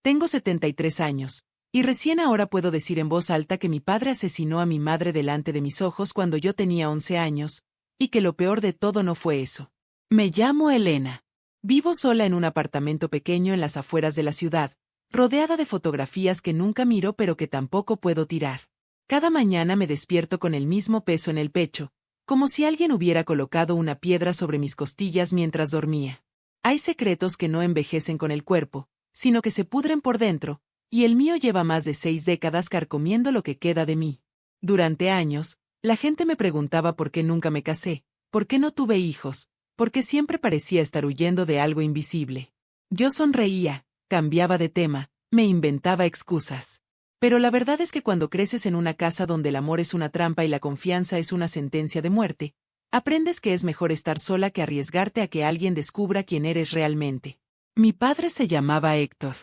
Tengo 73 años, y recién ahora puedo decir en voz alta que mi padre asesinó a mi madre delante de mis ojos cuando yo tenía 11 años, y que lo peor de todo no fue eso. Me llamo Elena. Vivo sola en un apartamento pequeño en las afueras de la ciudad, rodeada de fotografías que nunca miro pero que tampoco puedo tirar. Cada mañana me despierto con el mismo peso en el pecho, como si alguien hubiera colocado una piedra sobre mis costillas mientras dormía. Hay secretos que no envejecen con el cuerpo, sino que se pudren por dentro, y el mío lleva más de 6 décadas carcomiendo lo que queda de mí. Durante años, la gente me preguntaba por qué nunca me casé, por qué no tuve hijos, por qué siempre parecía estar huyendo de algo invisible. Yo sonreía, cambiaba de tema, me inventaba excusas. Pero la verdad es que cuando creces en una casa donde el amor es una trampa y la confianza es una sentencia de muerte, aprendes que es mejor estar sola que arriesgarte a que alguien descubra quién eres realmente. Mi padre se llamaba Héctor.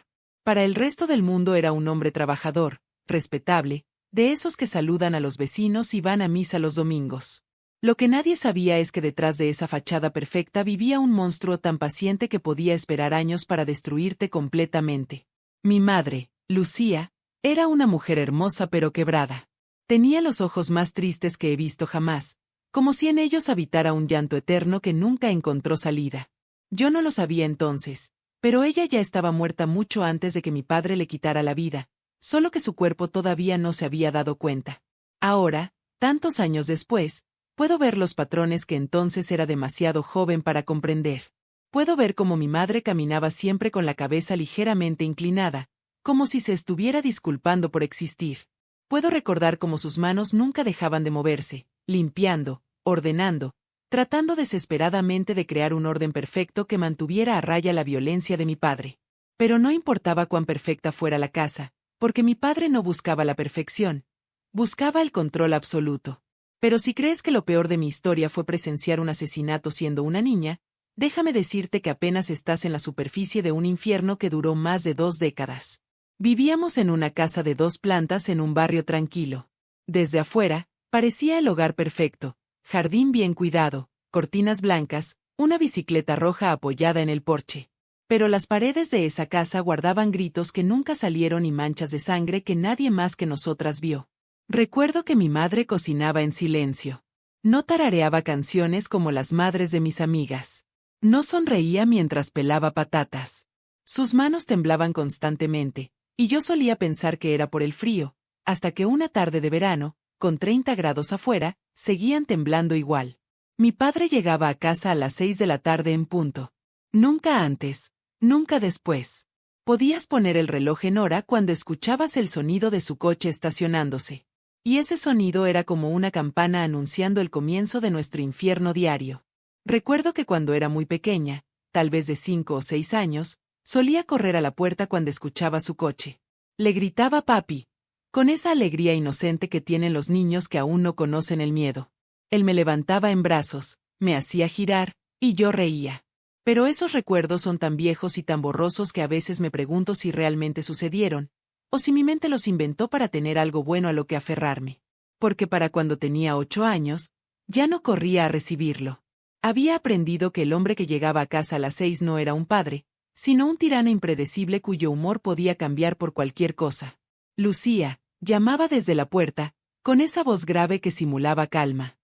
Para el resto del mundo era un hombre trabajador, respetable, de esos que saludan a los vecinos y van a misa los domingos. Lo que nadie sabía es que detrás de esa fachada perfecta vivía un monstruo tan paciente que podía esperar años para destruirte completamente. Mi madre, Lucía, era una mujer hermosa pero quebrada. Tenía los ojos más tristes que he visto jamás, como si en ellos habitara un llanto eterno que nunca encontró salida. Yo no lo sabía entonces, pero ella ya estaba muerta mucho antes de que mi padre le quitara la vida, solo que su cuerpo todavía no se había dado cuenta. Ahora, tantos años después, puedo ver los patrones que entonces era demasiado joven para comprender. Puedo ver cómo mi madre caminaba siempre con la cabeza ligeramente inclinada, como si se estuviera disculpando por existir. Puedo recordar cómo sus manos nunca dejaban de moverse, limpiando, ordenando, tratando desesperadamente de crear un orden perfecto que mantuviera a raya la violencia de mi padre. Pero no importaba cuán perfecta fuera la casa, porque mi padre no buscaba la perfección, buscaba el control absoluto. Pero si crees que lo peor de mi historia fue presenciar un asesinato siendo una niña, déjame decirte que apenas estás en la superficie de un infierno que duró más de 2 décadas. Vivíamos en una casa de 2 plantas en un barrio tranquilo. Desde afuera, parecía el hogar perfecto, jardín bien cuidado, cortinas blancas, una bicicleta roja apoyada en el porche. Pero las paredes de esa casa guardaban gritos que nunca salieron y manchas de sangre que nadie más que nosotras vio. Recuerdo que mi madre cocinaba en silencio. No tarareaba canciones como las madres de mis amigas. No sonreía mientras pelaba patatas. Sus manos temblaban constantemente, y yo solía pensar que era por el frío, hasta que una tarde de verano, con 30 grados afuera, seguían temblando igual. Mi padre llegaba a casa a las 6 de la tarde en punto. Nunca antes, nunca después. Podías poner el reloj en hora cuando escuchabas el sonido de su coche estacionándose. Y ese sonido era como una campana anunciando el comienzo de nuestro infierno diario. Recuerdo que cuando era muy pequeña, tal vez de 5 o 6 años, solía correr a la puerta cuando escuchaba su coche. Le gritaba papi, con esa alegría inocente que tienen los niños que aún no conocen el miedo. Él me levantaba en brazos, me hacía girar, y yo reía. Pero esos recuerdos son tan viejos y tan borrosos que a veces me pregunto si realmente sucedieron, o si mi mente los inventó para tener algo bueno a lo que aferrarme. Porque para cuando tenía 8 años, ya no corría a recibirlo. Había aprendido que el hombre que llegaba a casa a las 6 no era un padre, sino un tirano impredecible cuyo humor podía cambiar por cualquier cosa. Lucía, llamaba desde la puerta, con esa voz grave que simulaba calma.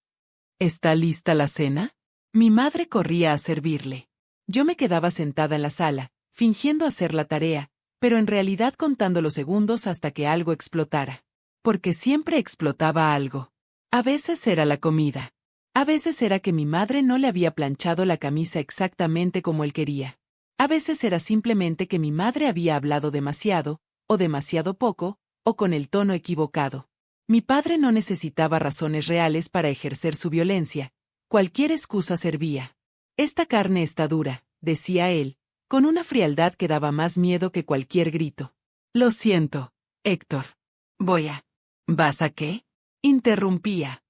¿Está lista la cena? Mi madre corría a servirle. Yo me quedaba sentada en la sala, fingiendo hacer la tarea, pero en realidad contando los segundos hasta que algo explotara. Porque siempre explotaba algo. A veces era la comida. A veces era que mi madre no le había planchado la camisa exactamente como él quería. A veces era simplemente que mi madre había hablado demasiado, o demasiado poco, o con el tono equivocado. Mi padre no necesitaba razones reales para ejercer su violencia. Cualquier excusa servía. Esta carne está dura, decía él, con una frialdad que daba más miedo que cualquier grito. Lo siento, Héctor. Voy a... ¿Vas a qué? Interrumpía.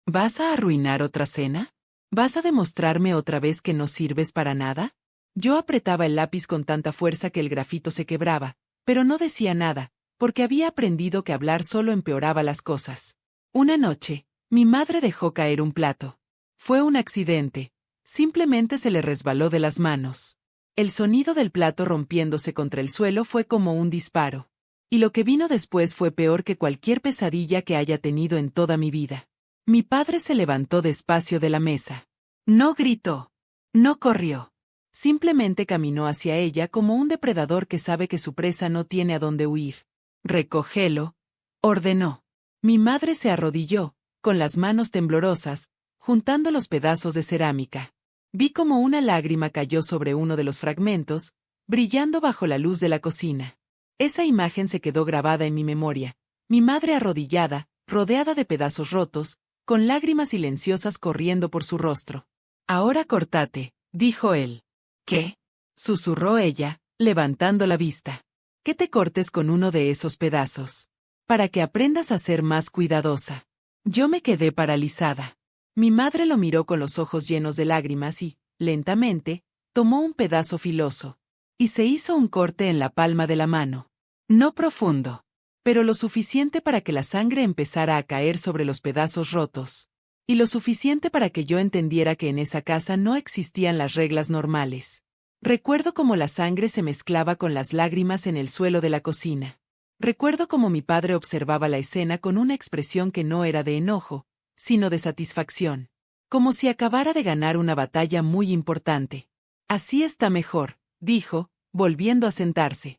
¿Vas a arruinar otra cena? ¿Vas a demostrarme otra vez que no sirves para nada? Yo apretaba el lápiz con tanta fuerza que el grafito se quebraba, pero no decía nada, porque había aprendido que hablar solo empeoraba las cosas. Una noche, mi madre dejó caer un plato. Fue un accidente. Simplemente se le resbaló de las manos. El sonido del plato rompiéndose contra el suelo fue como un disparo. Y lo que vino después fue peor que cualquier pesadilla que haya tenido en toda mi vida. Mi padre se levantó despacio de la mesa. No gritó. No corrió. Simplemente caminó hacia ella como un depredador que sabe que su presa no tiene a dónde huir. «Recógelo», ordenó. Mi madre se arrodilló, con las manos temblorosas, juntando los pedazos de cerámica. Vi como una lágrima cayó sobre uno de los fragmentos, brillando bajo la luz de la cocina. Esa imagen se quedó grabada en mi memoria. Mi madre arrodillada, rodeada de pedazos rotos, con lágrimas silenciosas corriendo por su rostro. «Ahora cortate», dijo él. «¿Qué?», susurró ella, levantando la vista. «Que te cortes con uno de esos pedazos. Para que aprendas a ser más cuidadosa». Yo me quedé paralizada. Mi madre lo miró con los ojos llenos de lágrimas y, lentamente, tomó un pedazo filoso. Y se hizo un corte en la palma de la mano. No profundo, pero lo suficiente para que la sangre empezara a caer sobre los pedazos rotos. Y lo suficiente para que yo entendiera que en esa casa no existían las reglas normales. Recuerdo cómo la sangre se mezclaba con las lágrimas en el suelo de la cocina. Recuerdo cómo mi padre observaba la escena con una expresión que no era de enojo, sino de satisfacción. Como si acabara de ganar una batalla muy importante. «Así está mejor», dijo, volviendo a sentarse.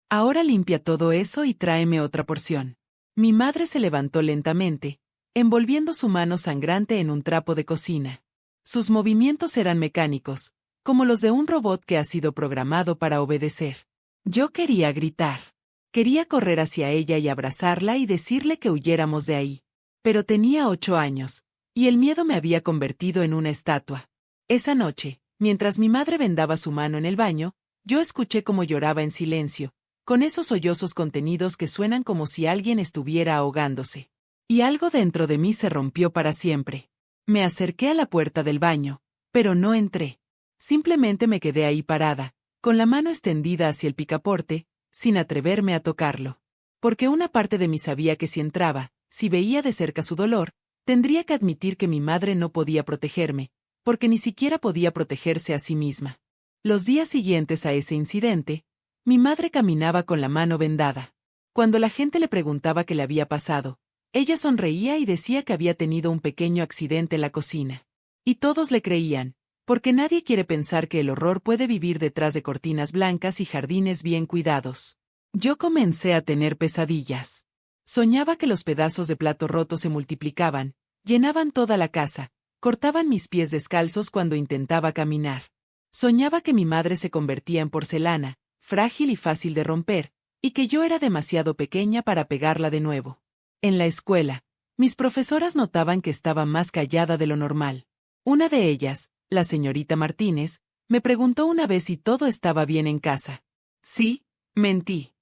«Ahora limpia todo eso y tráeme otra porción». Mi madre se levantó lentamente, envolviendo su mano sangrante en un trapo de cocina. Sus movimientos eran mecánicos, como los de un robot que ha sido programado para obedecer. Yo quería gritar. Quería correr hacia ella y abrazarla y decirle que huyéramos de ahí. Pero tenía 8 años, y el miedo me había convertido en una estatua. Esa noche, mientras mi madre vendaba su mano en el baño, yo escuché cómo lloraba en silencio, con esos sollozos contenidos que suenan como si alguien estuviera ahogándose. Y algo dentro de mí se rompió para siempre. Me acerqué a la puerta del baño, pero no entré. Simplemente me quedé ahí parada, con la mano extendida hacia el picaporte, sin atreverme a tocarlo. Porque una parte de mí sabía que si entraba, si veía de cerca su dolor, tendría que admitir que mi madre no podía protegerme, porque ni siquiera podía protegerse a sí misma. Los días siguientes a ese incidente, mi madre caminaba con la mano vendada. Cuando la gente le preguntaba qué le había pasado, ella sonreía y decía que había tenido un pequeño accidente en la cocina. Y todos le creían, porque nadie quiere pensar que el horror puede vivir detrás de cortinas blancas y jardines bien cuidados. Yo comencé a tener pesadillas. Soñaba que los pedazos de plato roto se multiplicaban, llenaban toda la casa, cortaban mis pies descalzos cuando intentaba caminar. Soñaba que mi madre se convertía en porcelana, frágil y fácil de romper, y que yo era demasiado pequeña para pegarla de nuevo. En la escuela, mis profesoras notaban que estaba más callada de lo normal. Una de ellas, la señorita Martínez, me preguntó una vez si todo estaba bien en casa. Sí, mentí.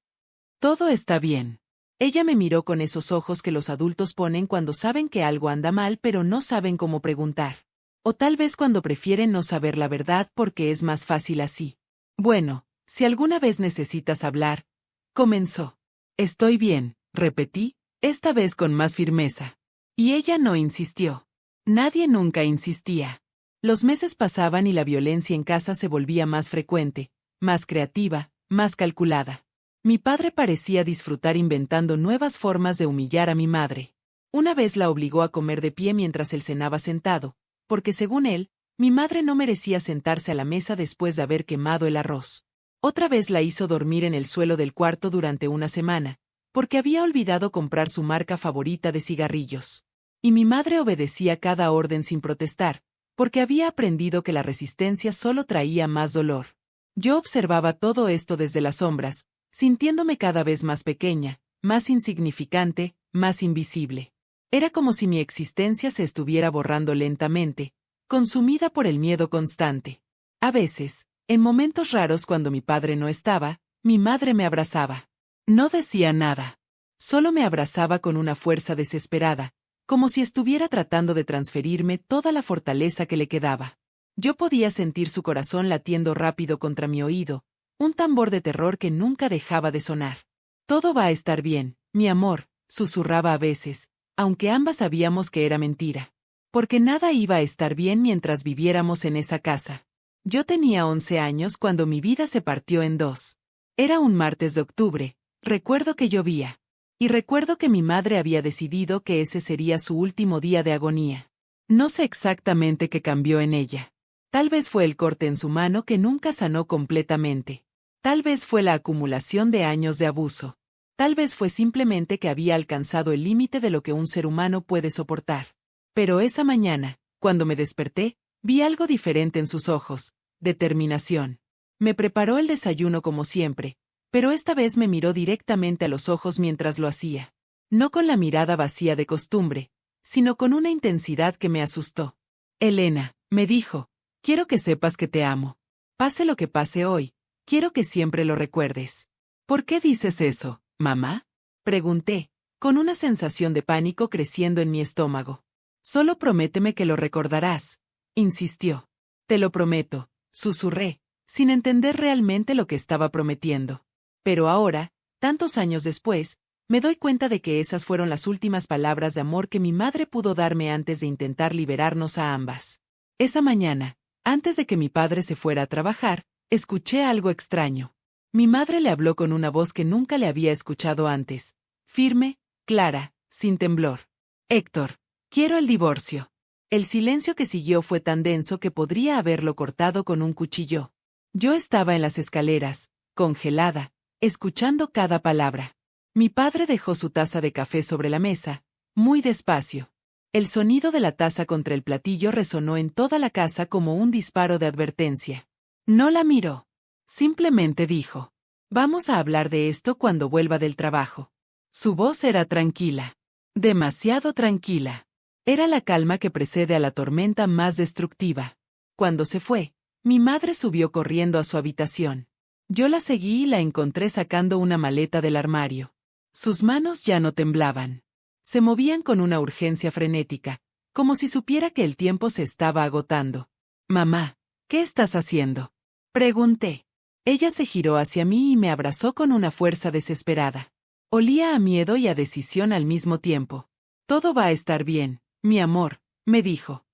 Todo está bien. Ella me miró con esos ojos que los adultos ponen cuando saben que algo anda mal pero no saben cómo preguntar. O tal vez cuando prefieren no saber la verdad porque es más fácil así. Bueno, si alguna vez necesitas hablar, comenzó. Estoy bien, repetí, esta vez con más firmeza. Y ella no insistió. Nadie nunca insistía. Los meses pasaban y la violencia en casa se volvía más frecuente, más creativa, más calculada. Mi padre parecía disfrutar inventando nuevas formas de humillar a mi madre. Una vez la obligó a comer de pie mientras él cenaba sentado, porque según él, mi madre no merecía sentarse a la mesa después de haber quemado el arroz. Otra vez la hizo dormir en el suelo del cuarto durante una semana, porque había olvidado comprar su marca favorita de cigarrillos. Y mi madre obedecía cada orden sin protestar, porque había aprendido que la resistencia solo traía más dolor. Yo observaba todo esto desde las sombras, sintiéndome cada vez más pequeña, más insignificante, más invisible. Era como si mi existencia se estuviera borrando lentamente, consumida por el miedo constante. A veces, en momentos raros cuando mi padre no estaba, mi madre me abrazaba. No decía nada. Solo me abrazaba con una fuerza desesperada, como si estuviera tratando de transferirme toda la fortaleza que le quedaba. Yo podía sentir su corazón latiendo rápido contra mi oído, un tambor de terror que nunca dejaba de sonar. Todo va a estar bien, mi amor, susurraba a veces, aunque ambas sabíamos que era mentira. Porque nada iba a estar bien mientras viviéramos en esa casa. Yo tenía 11 años cuando mi vida se partió en dos. Era un martes de octubre, recuerdo que llovía. Y recuerdo que mi madre había decidido que ese sería su último día de agonía. No sé exactamente qué cambió en ella. Tal vez fue el corte en su mano que nunca sanó completamente. Tal vez fue la acumulación de años de abuso. Tal vez fue simplemente que había alcanzado el límite de lo que un ser humano puede soportar. Pero esa mañana, cuando me desperté, vi algo diferente en sus ojos: determinación. Me preparó el desayuno como siempre, pero esta vez me miró directamente a los ojos mientras lo hacía. No con la mirada vacía de costumbre, sino con una intensidad que me asustó. Elena, me dijo, quiero que sepas que te amo. Pase lo que pase hoy, quiero que siempre lo recuerdes. ¿Por qué dices eso, mamá? Pregunté, con una sensación de pánico creciendo en mi estómago. Solo prométeme que lo recordarás, insistió. Te lo prometo, susurré, sin entender realmente lo que estaba prometiendo. Pero ahora, tantos años después, me doy cuenta de que esas fueron las últimas palabras de amor que mi madre pudo darme antes de intentar liberarnos a ambas. Esa mañana, antes de que mi padre se fuera a trabajar, escuché algo extraño. Mi madre le habló con una voz que nunca le había escuchado antes, firme, clara, sin temblor. Héctor, quiero el divorcio. El silencio que siguió fue tan denso que podría haberlo cortado con un cuchillo. Yo estaba en las escaleras, congelada, escuchando cada palabra. Mi padre dejó su taza de café sobre la mesa, muy despacio. El sonido de la taza contra el platillo resonó en toda la casa como un disparo de advertencia. No la miró. Simplemente dijo: vamos a hablar de esto cuando vuelva del trabajo. Su voz era tranquila. Demasiado tranquila. Era la calma que precede a la tormenta más destructiva. Cuando se fue, mi madre subió corriendo a su habitación. Yo la seguí y la encontré sacando una maleta del armario. Sus manos ya no temblaban. Se movían con una urgencia frenética, como si supiera que el tiempo se estaba agotando. Mamá, ¿qué estás haciendo? Pregunté. Ella se giró hacia mí y me abrazó con una fuerza desesperada. Olía a miedo y a decisión al mismo tiempo. Todo va a estar bien, mi amor, me dijo.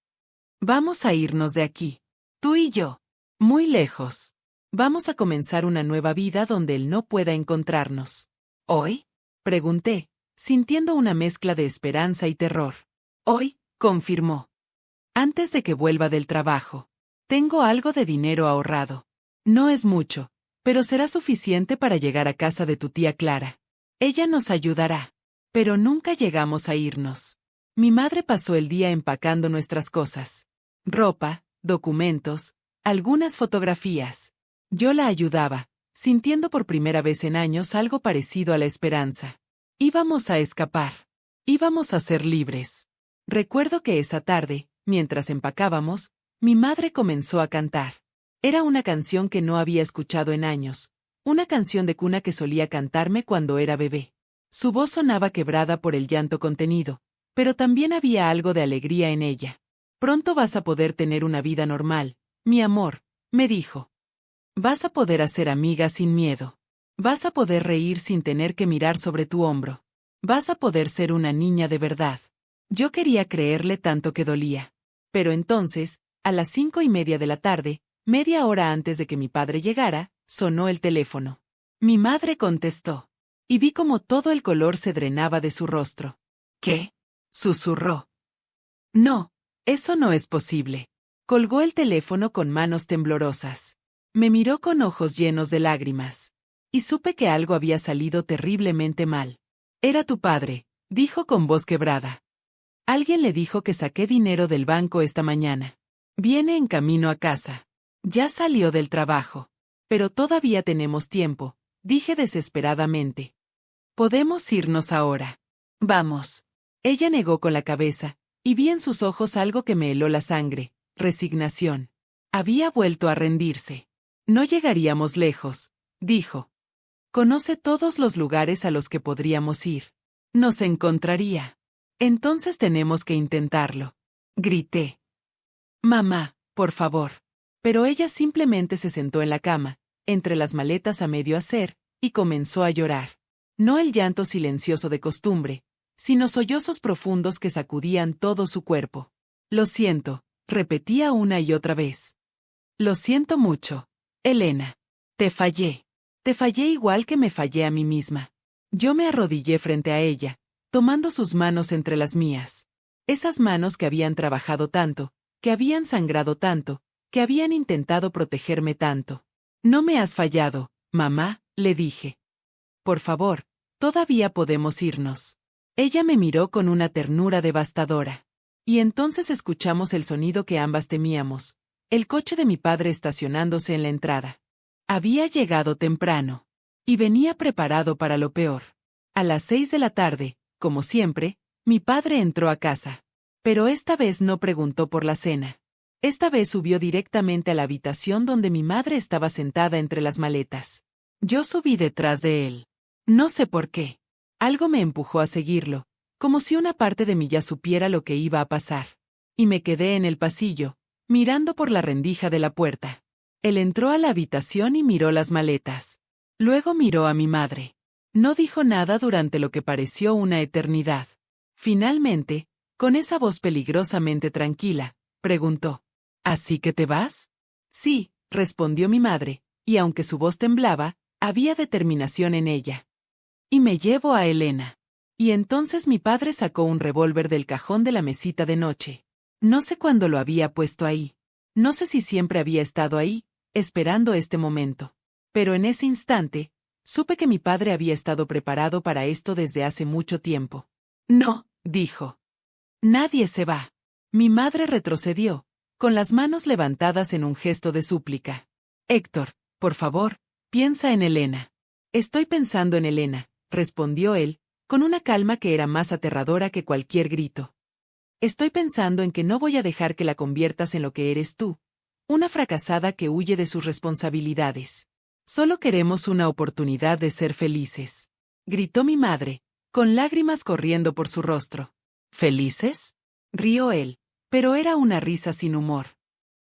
Vamos a irnos de aquí. Tú y yo. Muy lejos. Vamos a comenzar una nueva vida donde él no pueda encontrarnos. ¿Hoy? Pregunté, sintiendo una mezcla de esperanza y terror. Hoy, confirmó. Antes de que vuelva del trabajo. Tengo algo de dinero ahorrado. No es mucho, pero será suficiente para llegar a casa de tu tía Clara. Ella nos ayudará. Pero nunca llegamos a irnos. Mi madre pasó el día empacando nuestras cosas. Ropa, documentos, algunas fotografías. Yo la ayudaba, sintiendo por primera vez en años algo parecido a la esperanza. Íbamos a escapar. Íbamos a ser libres. Recuerdo que esa tarde, mientras empacábamos, mi madre comenzó a cantar. Era una canción que no había escuchado en años, una canción de cuna que solía cantarme cuando era bebé. Su voz sonaba quebrada por el llanto contenido, pero también había algo de alegría en ella. Pronto vas a poder tener una vida normal, mi amor, me dijo. Vas a poder hacer amigas sin miedo. Vas a poder reír sin tener que mirar sobre tu hombro. Vas a poder ser una niña de verdad. Yo quería creerle tanto que dolía. Pero entonces, a las 5:30 de la tarde, media hora antes de que mi padre llegara, sonó el teléfono. Mi madre contestó. Y vi como todo el color se drenaba de su rostro. ¿Qué? Susurró. No, eso no es posible. Colgó el teléfono con manos temblorosas. Me miró con ojos llenos de lágrimas. Y supe que algo había salido terriblemente mal. Era tu padre, dijo con voz quebrada. Alguien le dijo que saqué dinero del banco esta mañana. Viene en camino a casa. Ya salió del trabajo. Pero todavía tenemos tiempo, dije desesperadamente. Podemos irnos ahora. Vamos. Ella negó con la cabeza, y vi en sus ojos algo que me heló la sangre: resignación. Había vuelto a rendirse. No llegaríamos lejos, dijo. Conoce todos los lugares a los que podríamos ir. Nos encontraría. Entonces tenemos que intentarlo. Grité. Mamá, por favor. Pero ella simplemente se sentó en la cama, entre las maletas a medio hacer, y comenzó a llorar. No el llanto silencioso de costumbre, sino sollozos profundos que sacudían todo su cuerpo. Lo siento, repetía una y otra vez. Lo siento mucho, Elena. Te fallé. Te fallé igual que me fallé a mí misma. Yo me arrodillé frente a ella, tomando sus manos entre las mías. Esas manos que habían trabajado tanto, que habían sangrado tanto, que habían intentado protegerme tanto. No me has fallado, mamá, le dije. Por favor, todavía podemos irnos. Ella me miró con una ternura devastadora. Y entonces escuchamos el sonido que ambas temíamos, el coche de mi padre estacionándose en la entrada. Había llegado temprano. Y venía preparado para lo peor. A las 6 de la tarde, como siempre, mi padre entró a casa. Pero esta vez no preguntó por la cena. Esta vez subió directamente a la habitación donde mi madre estaba sentada entre las maletas. Yo subí detrás de él. No sé por qué. Algo me empujó a seguirlo, como si una parte de mí ya supiera lo que iba a pasar. Y me quedé en el pasillo, mirando por la rendija de la puerta. Él entró a la habitación y miró las maletas. Luego miró a mi madre. No dijo nada durante lo que pareció una eternidad. Finalmente, con esa voz peligrosamente tranquila, preguntó: ¿Así que te vas? Sí, respondió mi madre, y aunque su voz temblaba, había determinación en ella. Y me llevo a Elena. Y entonces mi padre sacó un revólver del cajón de la mesita de noche. No sé cuándo lo había puesto ahí. No sé si siempre había estado ahí, esperando este momento. Pero en ese instante, supe que mi padre había estado preparado para esto desde hace mucho tiempo. No, dijo. Nadie se va. Mi madre retrocedió, con las manos levantadas en un gesto de súplica. Héctor, por favor, piensa en Elena. Estoy pensando en Elena, respondió él, con una calma que era más aterradora que cualquier grito. Estoy pensando en que no voy a dejar que la conviertas en lo que eres tú, una fracasada que huye de sus responsabilidades. Solo queremos una oportunidad de ser felices. Gritó mi madre, con lágrimas corriendo por su rostro. ¿Felices? Rió él, pero era una risa sin humor.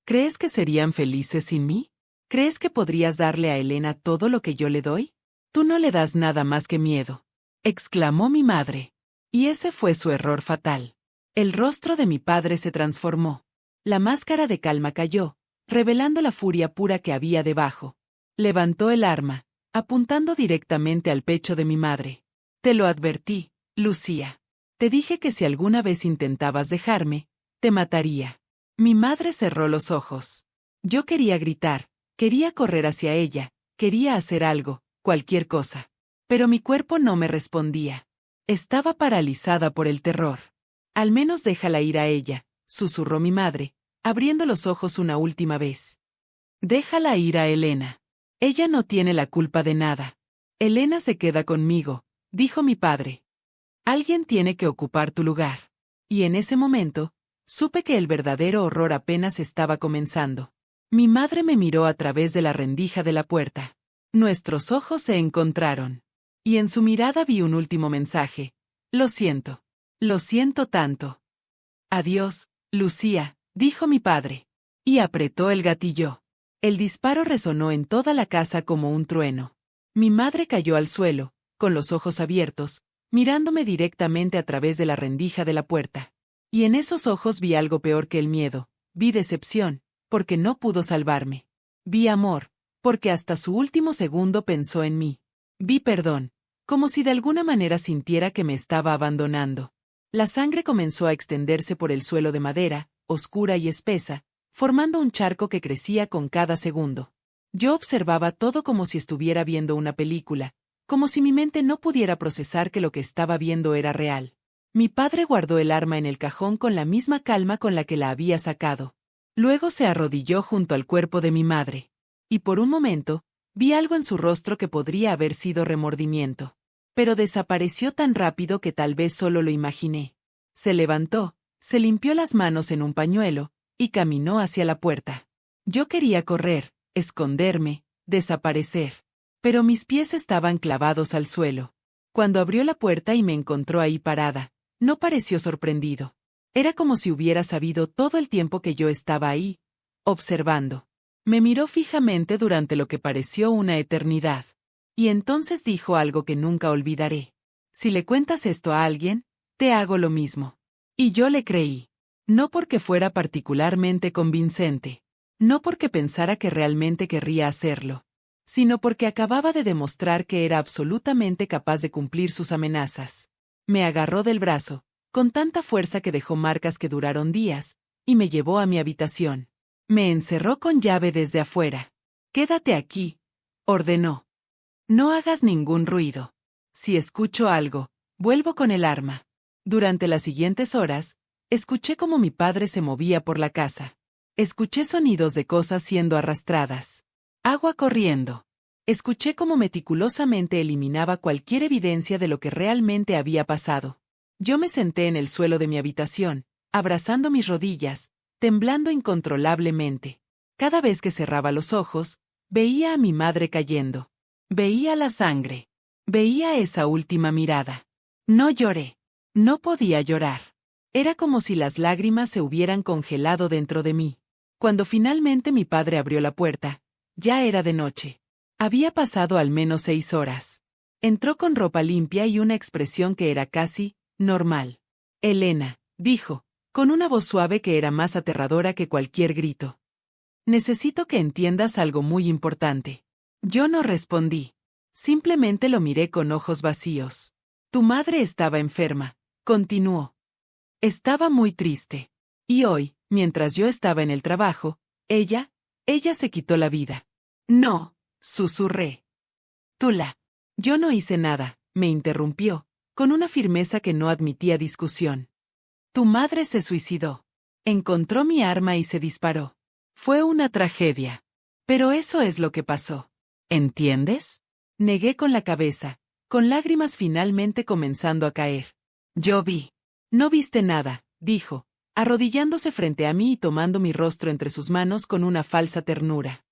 ¿Crees que serían felices sin mí? ¿Crees que podrías darle a Elena todo lo que yo le doy? Tú no le das nada más que miedo. Exclamó mi madre. Y ese fue su error fatal. El rostro de mi padre se transformó. La máscara de calma cayó, revelando la furia pura que había debajo. Levantó el arma, apuntando directamente al pecho de mi madre. Te lo advertí, Lucía. Te dije que si alguna vez intentabas dejarme, te mataría. Mi madre cerró los ojos. Yo quería gritar, quería correr hacia ella, quería hacer algo, cualquier cosa. Pero mi cuerpo no me respondía. Estaba paralizada por el terror. Al menos déjala ir a ella, susurró mi madre, abriendo los ojos una última vez. Déjala ir a Elena. Ella no tiene la culpa de nada. Elena se queda conmigo, dijo mi padre. Alguien tiene que ocupar tu lugar. Y en ese momento, supe que el verdadero horror apenas estaba comenzando. Mi madre me miró a través de la rendija de la puerta. Nuestros ojos se encontraron. Y en su mirada vi un último mensaje. Lo siento. Lo siento tanto. Adiós, Lucía, dijo mi padre. Y apretó el gatillo. El disparo resonó en toda la casa como un trueno. Mi madre cayó al suelo, con los ojos abiertos, mirándome directamente a través de la rendija de la puerta. Y en esos ojos vi algo peor que el miedo. Vi decepción, porque no pudo salvarme. Vi amor, porque hasta su último segundo pensó en mí. Vi perdón, como si de alguna manera sintiera que me estaba abandonando. La sangre comenzó a extenderse por el suelo de madera, oscura y espesa, formando un charco que crecía con cada segundo. Yo observaba todo como si estuviera viendo una película, como si mi mente no pudiera procesar que lo que estaba viendo era real. Mi padre guardó el arma en el cajón con la misma calma con la que la había sacado. Luego se arrodilló junto al cuerpo de mi madre. Y por un momento, vi algo en su rostro que podría haber sido remordimiento. Pero desapareció tan rápido que tal vez solo lo imaginé. Se levantó, se limpió las manos en un pañuelo, y caminó hacia la puerta. Yo quería correr, esconderme, desaparecer. Pero mis pies estaban clavados al suelo. Cuando abrió la puerta y me encontró ahí parada, no pareció sorprendido. Era como si hubiera sabido todo el tiempo que yo estaba ahí, observando. Me miró fijamente durante lo que pareció una eternidad. Y entonces dijo algo que nunca olvidaré. Si le cuentas esto a alguien, te hago lo mismo. Y yo le creí. No porque fuera particularmente convincente. No porque pensara que realmente querría hacerlo, sino porque acababa de demostrar que era absolutamente capaz de cumplir sus amenazas. Me agarró del brazo, con tanta fuerza que dejó marcas que duraron días, y me llevó a mi habitación. Me encerró con llave desde afuera. «Quédate aquí», ordenó. «No hagas ningún ruido. Si escucho algo, vuelvo con el arma». Durante las siguientes horas, escuché cómo mi padre se movía por la casa. Escuché sonidos de cosas siendo arrastradas. Agua corriendo. Escuché cómo meticulosamente eliminaba cualquier evidencia de lo que realmente había pasado. Yo me senté en el suelo de mi habitación, abrazando mis rodillas, temblando incontrolablemente. Cada vez que cerraba los ojos, veía a mi madre cayendo. Veía la sangre. Veía esa última mirada. No lloré. No podía llorar. Era como si las lágrimas se hubieran congelado dentro de mí. Cuando finalmente mi padre abrió la puerta, ya era de noche. Había pasado al menos 6 horas. Entró con ropa limpia y una expresión que era casi normal. «Elena», dijo, con una voz suave que era más aterradora que cualquier grito. «Necesito que entiendas algo muy importante». Yo no respondí. Simplemente lo miré con ojos vacíos. «Tu madre estaba enferma», continuó. «Estaba muy triste. Y hoy, mientras yo estaba en el trabajo, ella se quitó la vida». «No», susurré. «Tula». «Yo no hice nada», me interrumpió, con una firmeza que no admitía discusión. «Tu madre se suicidó. Encontró mi arma y se disparó. Fue una tragedia. Pero eso es lo que pasó. ¿Entiendes?». Negué con la cabeza, con lágrimas finalmente comenzando a caer. «Yo vi». «No viste nada», dijo, arrodillándose frente a mí y tomando mi rostro entre sus manos con una falsa ternura.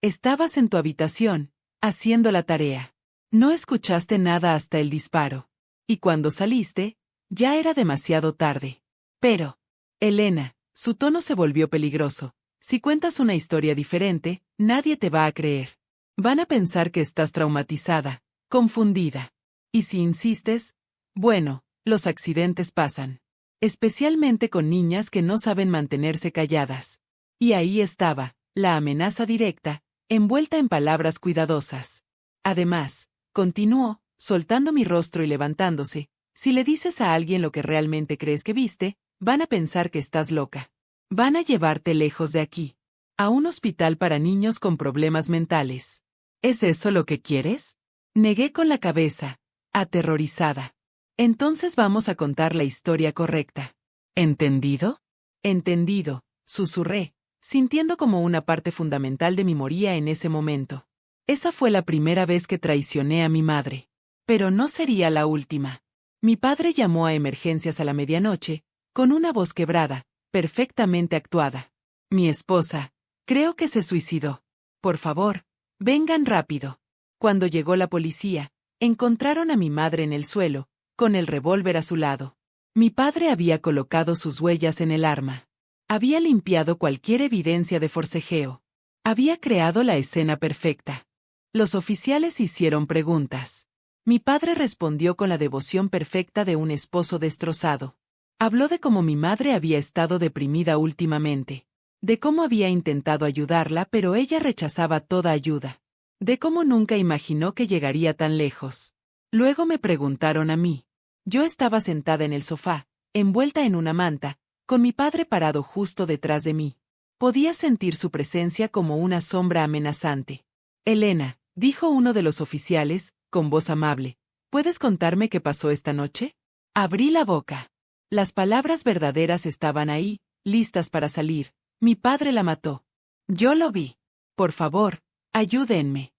«Estabas en tu habitación, haciendo la tarea. No escuchaste nada hasta el disparo. Y cuando saliste, ya era demasiado tarde. Pero, Elena», su tono se volvió peligroso, «si cuentas una historia diferente, nadie te va a creer. Van a pensar que estás traumatizada, confundida. Y si insistes, bueno, los accidentes pasan. Especialmente con niñas que no saben mantenerse calladas». Y ahí estaba, la amenaza directa, envuelta en palabras cuidadosas. «Además», continuó, soltando mi rostro y levantándose, «si le dices a alguien lo que realmente crees que viste, van a pensar que estás loca. Van a llevarte lejos de aquí. A un hospital para niños con problemas mentales. ¿Es eso lo que quieres?». Negué con la cabeza, aterrorizada. «Entonces vamos a contar la historia correcta». «¿Entendido?». «Entendido», susurré, sintiendo como una parte fundamental de mí moría en ese momento. Esa fue la primera vez que traicioné a mi madre. Pero no sería la última. Mi padre llamó a emergencias a la medianoche, con una voz quebrada, perfectamente actuada. «Mi esposa, creo que se suicidó. Por favor, vengan rápido». Cuando llegó la policía, encontraron a mi madre en el suelo, con el revólver a su lado. Mi padre había colocado sus huellas en el arma. Había limpiado cualquier evidencia de forcejeo. Había creado la escena perfecta. Los oficiales hicieron preguntas. Mi padre respondió con la devoción perfecta de un esposo destrozado. Habló de cómo mi madre había estado deprimida últimamente. De cómo había intentado ayudarla pero ella rechazaba toda ayuda. De cómo nunca imaginó que llegaría tan lejos. Luego me preguntaron a mí. Yo estaba sentada en el sofá, envuelta en una manta, con mi padre parado justo detrás de mí. Podía sentir su presencia como una sombra amenazante. «Elena», dijo uno de los oficiales, con voz amable, «¿puedes contarme qué pasó esta noche?». Abrí la boca. Las palabras verdaderas estaban ahí, listas para salir. «Mi padre la mató. Yo lo vi. Por favor, ayúdenme».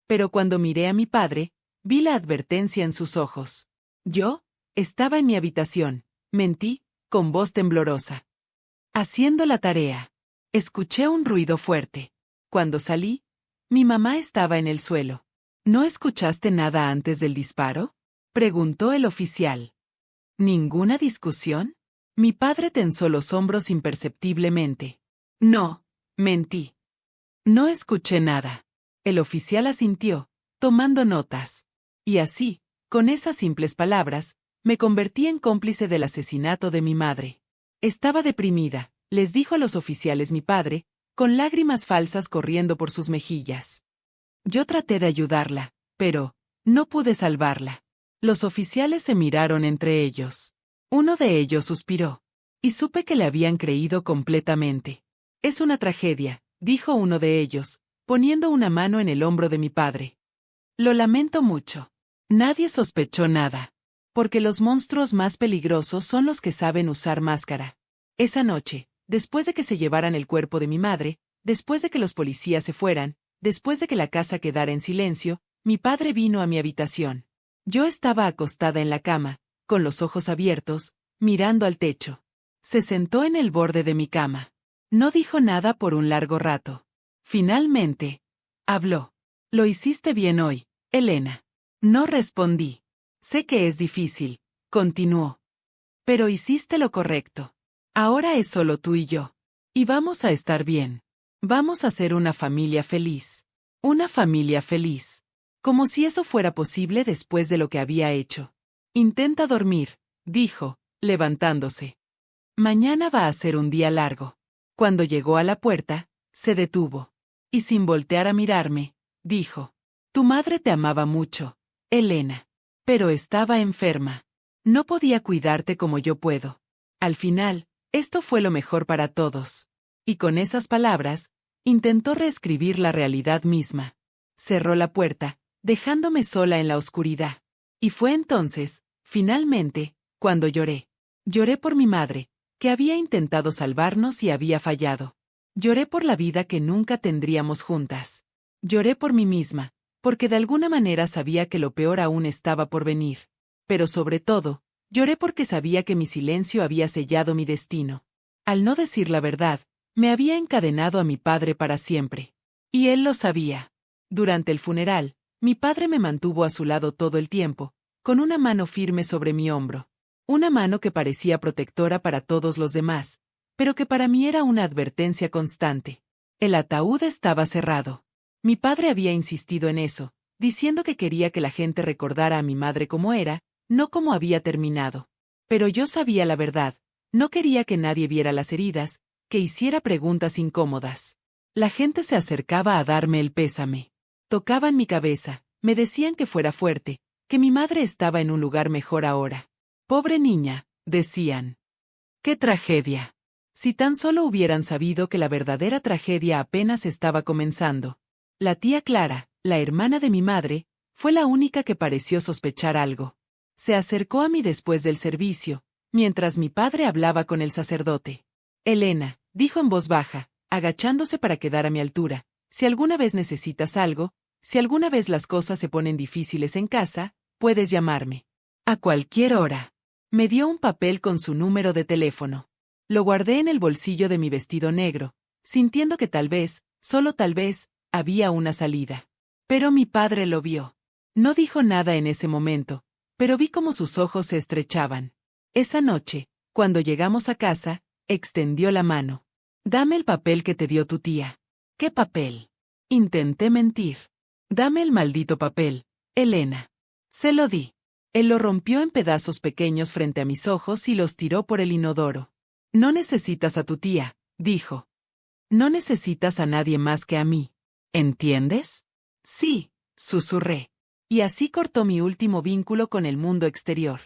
Pero cuando miré a mi padre, vi la advertencia en sus ojos. Yo estaba en mi habitación, mentí, con voz temblorosa. Haciendo la tarea. Escuché un ruido fuerte. Cuando salí, mi mamá estaba en el suelo. «¿No escuchaste nada antes del disparo?», preguntó el oficial. «¿Ninguna discusión?». Mi padre tensó los hombros imperceptiblemente. «No», mentí. «No escuché nada». El oficial asintió, tomando notas. Y así, con esas simples palabras, me convertí en cómplice del asesinato de mi madre. Estaba deprimida, les dijo a los oficiales mi padre, con lágrimas falsas corriendo por sus mejillas. Yo traté de ayudarla, pero no pude salvarla. Los oficiales se miraron entre ellos. Uno de ellos suspiró. Y supe que le habían creído completamente. Es una tragedia, dijo uno de ellos, poniendo una mano en el hombro de mi padre. Lo lamento mucho. Nadie sospechó nada. Porque los monstruos más peligrosos son los que saben usar máscara. Esa noche, después de que se llevaran el cuerpo de mi madre, después de que los policías se fueran, después de que la casa quedara en silencio, mi padre vino a mi habitación. Yo estaba acostada en la cama, con los ojos abiertos, mirando al techo. Se sentó en el borde de mi cama. No dijo nada por un largo rato. Finalmente, habló. Lo hiciste bien hoy, Elena. No respondí. Sé que es difícil, continuó. Pero hiciste lo correcto. Ahora es solo tú y yo. Y vamos a estar bien. Vamos a ser una familia feliz. Una familia feliz. Como si eso fuera posible después de lo que había hecho. Intenta dormir, dijo, levantándose. Mañana va a ser un día largo. Cuando llegó a la puerta, se detuvo. Y sin voltear a mirarme, dijo. Tu madre te amaba mucho, Elena. Pero estaba enferma. No podía cuidarte como yo puedo. Al final, esto fue lo mejor para todos. Y con esas palabras, intentó reescribir la realidad misma. Cerró la puerta, dejándome sola en la oscuridad. Y fue entonces, finalmente, cuando lloré. Lloré por mi madre, que había intentado salvarnos y había fallado. Lloré por la vida que nunca tendríamos juntas. Lloré por mí misma, porque de alguna manera sabía que lo peor aún estaba por venir. Pero sobre todo, lloré porque sabía que mi silencio había sellado mi destino. Al no decir la verdad, me había encadenado a mi padre para siempre. Y él lo sabía. Durante el funeral, mi padre me mantuvo a su lado todo el tiempo, con una mano firme sobre mi hombro. Una mano que parecía protectora para todos los demás, pero que para mí era una advertencia constante. El ataúd estaba cerrado. Mi padre había insistido en eso, diciendo que quería que la gente recordara a mi madre como era, no como había terminado. Pero yo sabía la verdad, no quería que nadie viera las heridas, que hiciera preguntas incómodas. La gente se acercaba a darme el pésame. Tocaban mi cabeza, me decían que fuera fuerte, que mi madre estaba en un lugar mejor ahora. Pobre niña, decían. ¡Qué tragedia! Si tan solo hubieran sabido que la verdadera tragedia apenas estaba comenzando. La tía Clara, la hermana de mi madre, fue la única que pareció sospechar algo. Se acercó a mí después del servicio, mientras mi padre hablaba con el sacerdote. Elena, dijo en voz baja, agachándose para quedar a mi altura, si alguna vez necesitas algo, si alguna vez las cosas se ponen difíciles en casa, puedes llamarme. A cualquier hora. Me dio un papel con su número de teléfono. Lo guardé en el bolsillo de mi vestido negro, sintiendo que tal vez, solo tal vez, había una salida. Pero mi padre lo vio. No dijo nada en ese momento, pero vi cómo sus ojos se estrechaban. Esa noche, cuando llegamos a casa, extendió la mano. Dame el papel que te dio tu tía. ¿Qué papel? Intenté mentir. Dame el maldito papel, Elena. Se lo di. Él lo rompió en pedazos pequeños frente a mis ojos y los tiró por el inodoro. No necesitas a tu tía, dijo. No necesitas a nadie más que a mí. ¿Entiendes? Sí, susurré. Y así cortó mi último vínculo con el mundo exterior.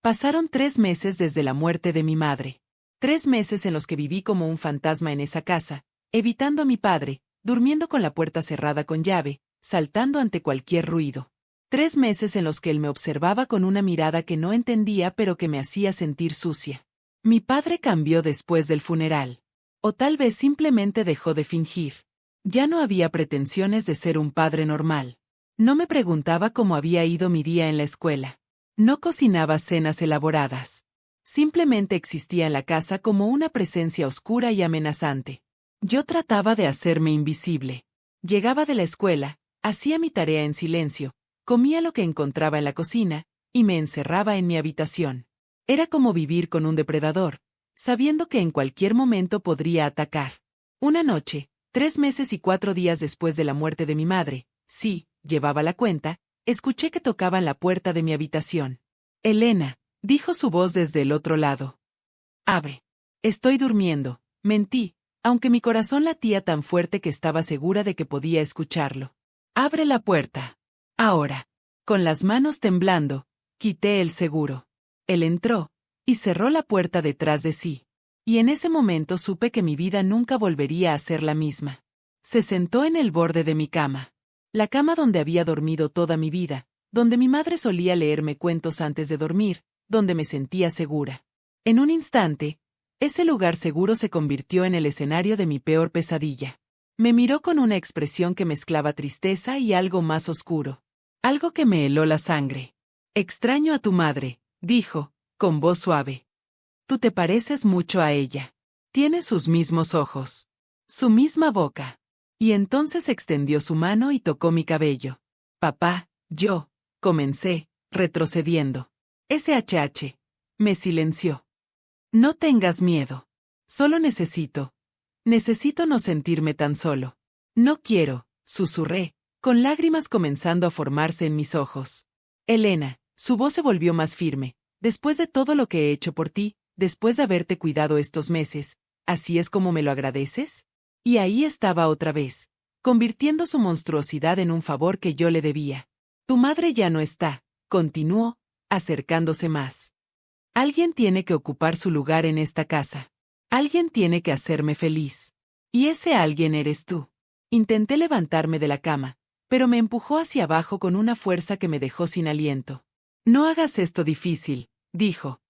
Pasaron 3 meses desde la muerte de mi madre. 3 meses en los que viví como un fantasma en esa casa, evitando a mi padre, durmiendo con la puerta cerrada con llave, saltando ante cualquier ruido. 3 meses en los que él me observaba con una mirada que no entendía pero que me hacía sentir sucia. Mi padre cambió después del funeral. O tal vez simplemente dejó de fingir. Ya no había pretensiones de ser un padre normal. No me preguntaba cómo había ido mi día en la escuela. No cocinaba cenas elaboradas. Simplemente existía en la casa como una presencia oscura y amenazante. Yo trataba de hacerme invisible. Llegaba de la escuela, hacía mi tarea en silencio, comía lo que encontraba en la cocina, y me encerraba en mi habitación. Era como vivir con un depredador, sabiendo que en cualquier momento podría atacar. Una noche, 3 meses y 4 días después de la muerte de mi madre, sí, llevaba la cuenta, escuché que tocaban la puerta de mi habitación. Elena, dijo su voz desde el otro lado. Abre. Estoy durmiendo, mentí, aunque mi corazón latía tan fuerte que estaba segura de que podía escucharlo. Abre la puerta. Ahora. Con las manos temblando, quité el seguro. Él entró, y cerró la puerta detrás de sí. Y en ese momento supe que mi vida nunca volvería a ser la misma. Se sentó en el borde de mi cama. La cama donde había dormido toda mi vida, donde mi madre solía leerme cuentos antes de dormir, donde me sentía segura. En un instante, ese lugar seguro se convirtió en el escenario de mi peor pesadilla. Me miró con una expresión que mezclaba tristeza y algo más oscuro. Algo que me heló la sangre. Extraño a tu madre, dijo, con voz suave. Tú te pareces mucho a ella. Tiene sus mismos ojos. Su misma boca. Y entonces extendió su mano y tocó mi cabello. Papá, comencé, retrocediendo. SHH. Me silenció. No tengas miedo. Solo necesito no sentirme tan solo. No quiero, susurré, con lágrimas comenzando a formarse en mis ojos. Elena, su voz se volvió más firme. Después de todo lo que he hecho por ti, después de haberte cuidado estos meses, ¿así es como me lo agradeces? Y ahí estaba otra vez, convirtiendo su monstruosidad en un favor que yo le debía. Tu madre ya no está, continuó, acercándose más. Alguien tiene que ocupar su lugar en esta casa. Alguien tiene que hacerme feliz. Y ese alguien eres tú. Intenté levantarme de la cama, pero me empujó hacia abajo con una fuerza que me dejó sin aliento. No hagas esto difícil, dijo.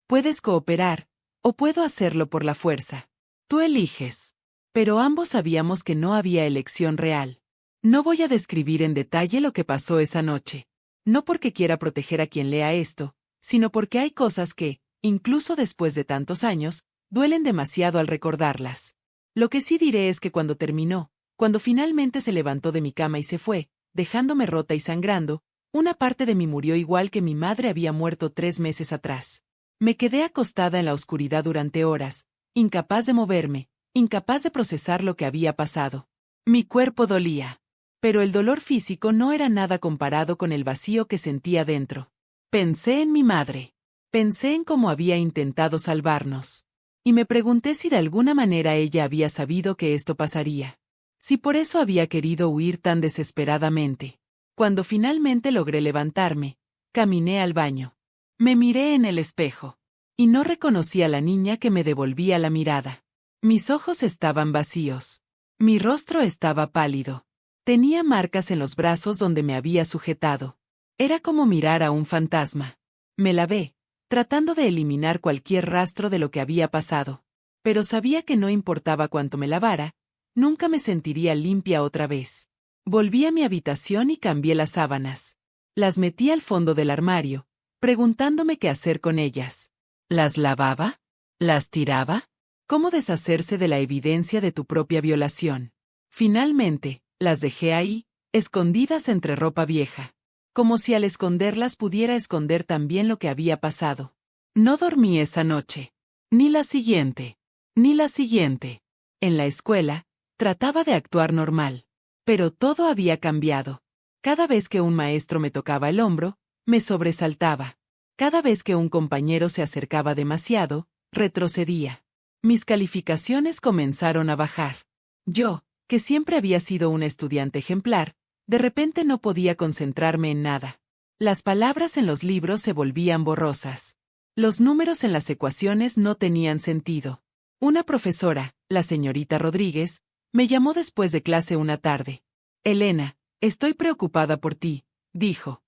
Puedes cooperar, o puedo hacerlo por la fuerza. Tú eliges. Pero ambos sabíamos que no había elección real. No voy a describir en detalle lo que pasó esa noche. No porque quiera proteger a quien lea esto, sino porque hay cosas que, incluso después de tantos años, duelen demasiado al recordarlas. Lo que sí diré es que cuando terminó, cuando finalmente se levantó de mi cama y se fue, dejándome rota y sangrando, una parte de mí murió igual que mi madre había muerto 3 meses atrás. Me quedé acostada en la oscuridad durante horas, incapaz de moverme, incapaz de procesar lo que había pasado. Mi cuerpo dolía. Pero el dolor físico no era nada comparado con el vacío que sentía dentro. Pensé en mi madre. Pensé en cómo había intentado salvarnos. Y me pregunté si de alguna manera ella había sabido que esto pasaría. Si por eso había querido huir tan desesperadamente. Cuando finalmente logré levantarme, caminé al baño. Me miré en el espejo. Y no reconocí a la niña que me devolvía la mirada. Mis ojos estaban vacíos. Mi rostro estaba pálido. Tenía marcas en los brazos donde me había sujetado. Era como mirar a un fantasma. Me lavé, tratando de eliminar cualquier rastro de lo que había pasado. Pero sabía que no importaba cuánto me lavara, nunca me sentiría limpia otra vez. Volví a mi habitación y cambié las sábanas. Las metí al fondo del armario, preguntándome qué hacer con ellas. ¿Las lavaba? ¿Las tiraba? ¿Cómo deshacerse de la evidencia de tu propia violación? Finalmente, las dejé ahí, escondidas entre ropa vieja. Como si al esconderlas pudiera esconder también lo que había pasado. No dormí esa noche. Ni la siguiente. Ni la siguiente. En la escuela, trataba de actuar normal. Pero todo había cambiado. Cada vez que un maestro me tocaba el hombro, me sobresaltaba. Cada vez que un compañero se acercaba demasiado, retrocedía. Mis calificaciones comenzaron a bajar. Yo, que siempre había sido una estudiante ejemplar, de repente no podía concentrarme en nada. Las palabras en los libros se volvían borrosas. Los números en las ecuaciones no tenían sentido. Una profesora, la señorita Rodríguez, me llamó después de clase una tarde. Elena, estoy preocupada por ti, dijo.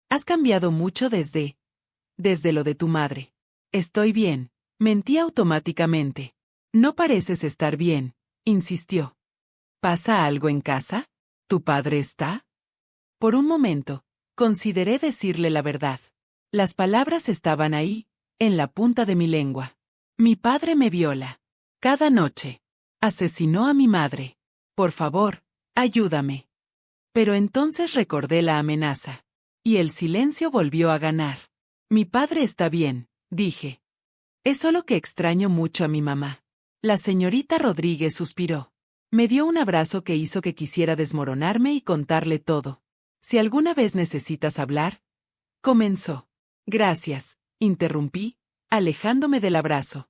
Has cambiado mucho desde lo de tu madre. Estoy bien. Mentí automáticamente. No pareces estar bien, insistió. ¿Pasa algo en casa? ¿Tu padre está? Por un momento, consideré decirle la verdad. Las palabras estaban ahí, en la punta de mi lengua. Mi padre me viola. Cada noche. Asesinó a mi madre. Por favor, ayúdame. Pero entonces recordé la amenaza. Y el silencio volvió a ganar. Mi padre está bien, dije. Es solo que extraño mucho a mi mamá. La señorita Rodríguez suspiró. Me dio un abrazo que hizo que quisiera desmoronarme y contarle todo. Si alguna vez necesitas hablar, comenzó. Gracias, interrumpí, alejándome del abrazo.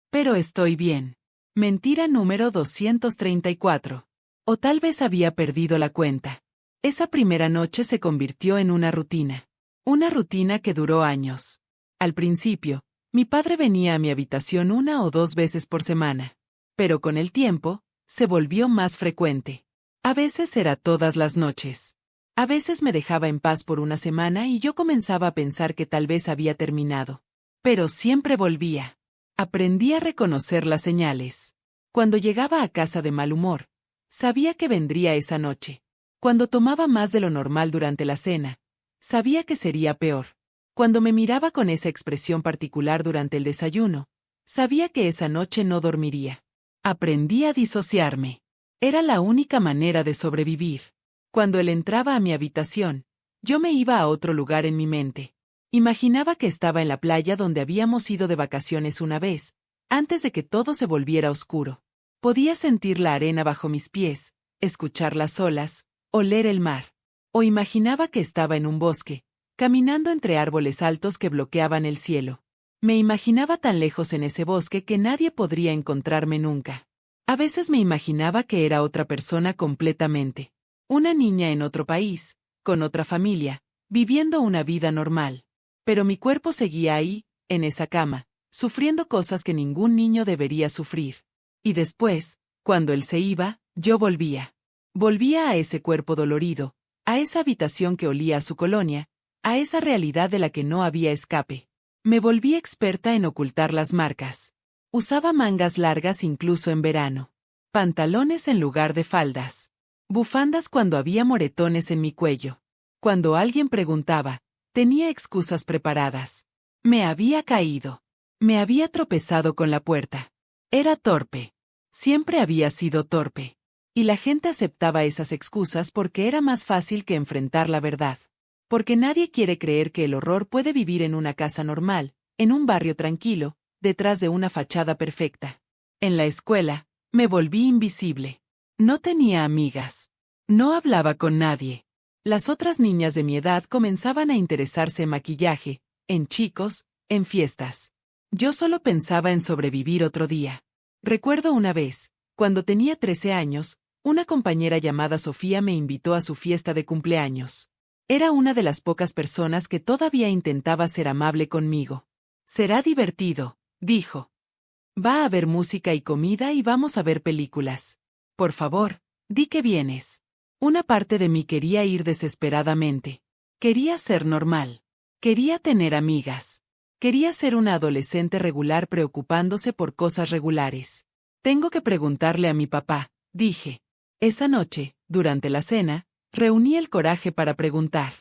Pero estoy bien. Mentira número 234. O tal vez había perdido la cuenta. Esa primera noche se convirtió en una rutina. Una rutina que duró años. Al principio, mi padre venía a mi habitación 1 o 2 veces por semana. Pero con el tiempo, se volvió más frecuente. A veces era todas las noches. A veces me dejaba en paz por una semana y yo comenzaba a pensar que tal vez había terminado. Pero siempre volvía. Aprendí a reconocer las señales. Cuando llegaba a casa de mal humor, sabía que vendría esa noche. Cuando tomaba más de lo normal durante la cena, sabía que sería peor. Cuando me miraba con esa expresión particular durante el desayuno, sabía que esa noche no dormiría. Aprendí a disociarme. Era la única manera de sobrevivir. Cuando él entraba a mi habitación, yo me iba a otro lugar en mi mente. Imaginaba que estaba en la playa donde habíamos ido de vacaciones una vez, antes de que todo se volviera oscuro. Podía sentir la arena bajo mis pies, escuchar las olas, oler el mar. O imaginaba que estaba en un bosque, caminando entre árboles altos que bloqueaban el cielo. Me imaginaba tan lejos en ese bosque que nadie podría encontrarme nunca. A veces me imaginaba que era otra persona completamente. Una niña en otro país, con otra familia, viviendo una vida normal. Pero mi cuerpo seguía ahí, en esa cama, sufriendo cosas que ningún niño debería sufrir. Y después, cuando él se iba, yo volvía. Volvía a ese cuerpo dolorido, a esa habitación que olía a su colonia, a esa realidad de la que no había escape. Me volví experta en ocultar las marcas. Usaba mangas largas incluso en verano. Pantalones en lugar de faldas. Bufandas cuando había moretones en mi cuello. Cuando alguien preguntaba, tenía excusas preparadas. Me había caído. Me había tropezado con la puerta. Era torpe. Siempre había sido torpe. Y la gente aceptaba esas excusas porque era más fácil que enfrentar la verdad. Porque nadie quiere creer que el horror puede vivir en una casa normal, en un barrio tranquilo, detrás de una fachada perfecta. En la escuela, me volví invisible. No tenía amigas. No hablaba con nadie. Las otras niñas de mi edad comenzaban a interesarse en maquillaje, en chicos, en fiestas. Yo solo pensaba en sobrevivir otro día. Recuerdo una vez, cuando tenía 13 años, una compañera llamada Sofía me invitó a su fiesta de cumpleaños. Era una de las pocas personas que todavía intentaba ser amable conmigo. Será divertido, dijo. Va a haber música y comida y vamos a ver películas. Por favor, di que vienes. Una parte de mí quería ir desesperadamente. Quería ser normal. Quería tener amigas. Quería ser una adolescente regular preocupándose por cosas regulares. Tengo que preguntarle a mi papá, dije. Esa noche, durante la cena, reuní el coraje para preguntar.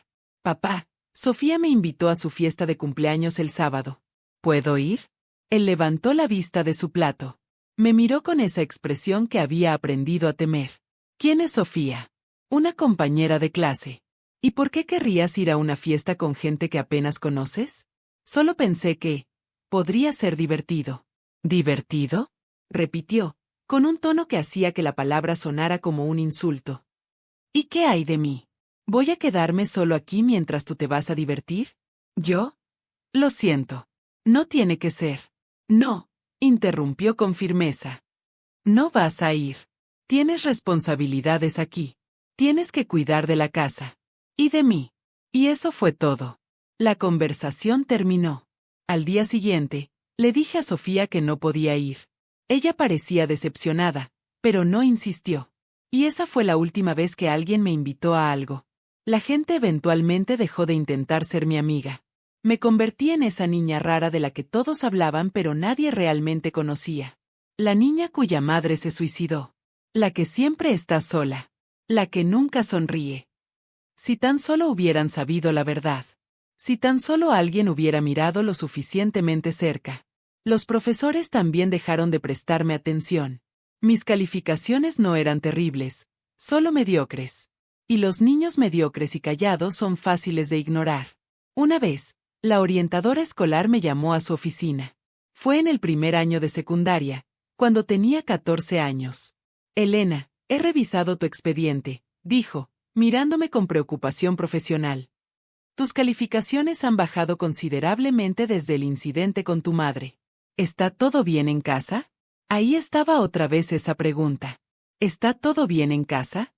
Papá, Sofía me invitó a su fiesta de cumpleaños el sábado. ¿Puedo ir? Él levantó la vista de su plato. Me miró con esa expresión que había aprendido a temer. ¿Quién es Sofía? Una compañera de clase. ¿Y por qué querrías ir a una fiesta con gente que apenas conoces? Solo pensé que podría ser divertido. ¿Divertido? Repitió, con un tono que hacía que la palabra sonara como un insulto. ¿Y qué hay de mí? ¿Voy a quedarme solo aquí mientras tú te vas a divertir? ¿Yo? Lo siento. No tiene que ser. No, interrumpió con firmeza. No vas a ir. Tienes responsabilidades aquí. Tienes que cuidar de la casa. Y de mí. Y eso fue todo. La conversación terminó. Al día siguiente, le dije a Sofía que no podía ir. Ella parecía decepcionada, pero no insistió. Y esa fue la última vez que alguien me invitó a algo. La gente eventualmente dejó de intentar ser mi amiga. Me convertí en esa niña rara de la que todos hablaban pero nadie realmente conocía. La niña cuya madre se suicidó. La que siempre está sola. La que nunca sonríe. Si tan solo hubieran sabido la verdad. Si tan solo alguien hubiera mirado lo suficientemente cerca. Los profesores también dejaron de prestarme atención. Mis calificaciones no eran terribles, solo mediocres. Y los niños mediocres y callados son fáciles de ignorar. Una vez, la orientadora escolar me llamó a su oficina. Fue en el primer año de secundaria, cuando tenía 14 años. Elena, he revisado tu expediente, dijo, mirándome con preocupación profesional. Tus calificaciones han bajado considerablemente desde el incidente con tu madre. ¿Está todo bien en casa? Ahí estaba otra vez esa pregunta. ¿Está todo bien en casa?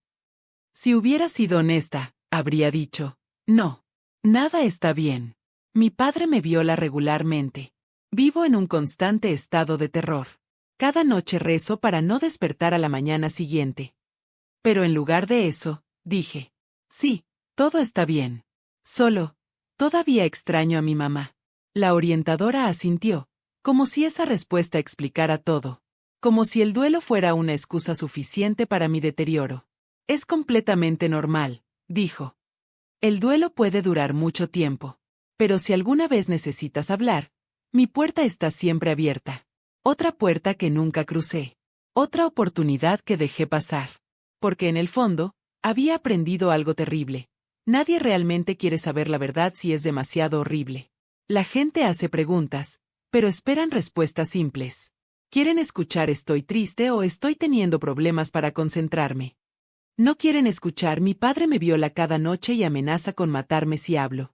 Si hubiera sido honesta, habría dicho, no. Nada está bien. Mi padre me viola regularmente. Vivo en un constante estado de terror. Cada noche rezo para no despertar a la mañana siguiente. Pero en lugar de eso, dije, sí, todo está bien. Solo, todavía extraño a mi mamá. La orientadora asintió, como si esa respuesta explicara todo. Como si el duelo fuera una excusa suficiente para mi deterioro. Es completamente normal, dijo. El duelo puede durar mucho tiempo. Pero si alguna vez necesitas hablar, mi puerta está siempre abierta. Otra puerta que nunca crucé. Otra oportunidad que dejé pasar. Porque en el fondo, había aprendido algo terrible. Nadie realmente quiere saber la verdad si es demasiado horrible. La gente hace preguntas, pero esperan respuestas simples. Quieren escuchar estoy triste o estoy teniendo problemas para concentrarme. No quieren escuchar mi padre me viola cada noche y amenaza con matarme si hablo.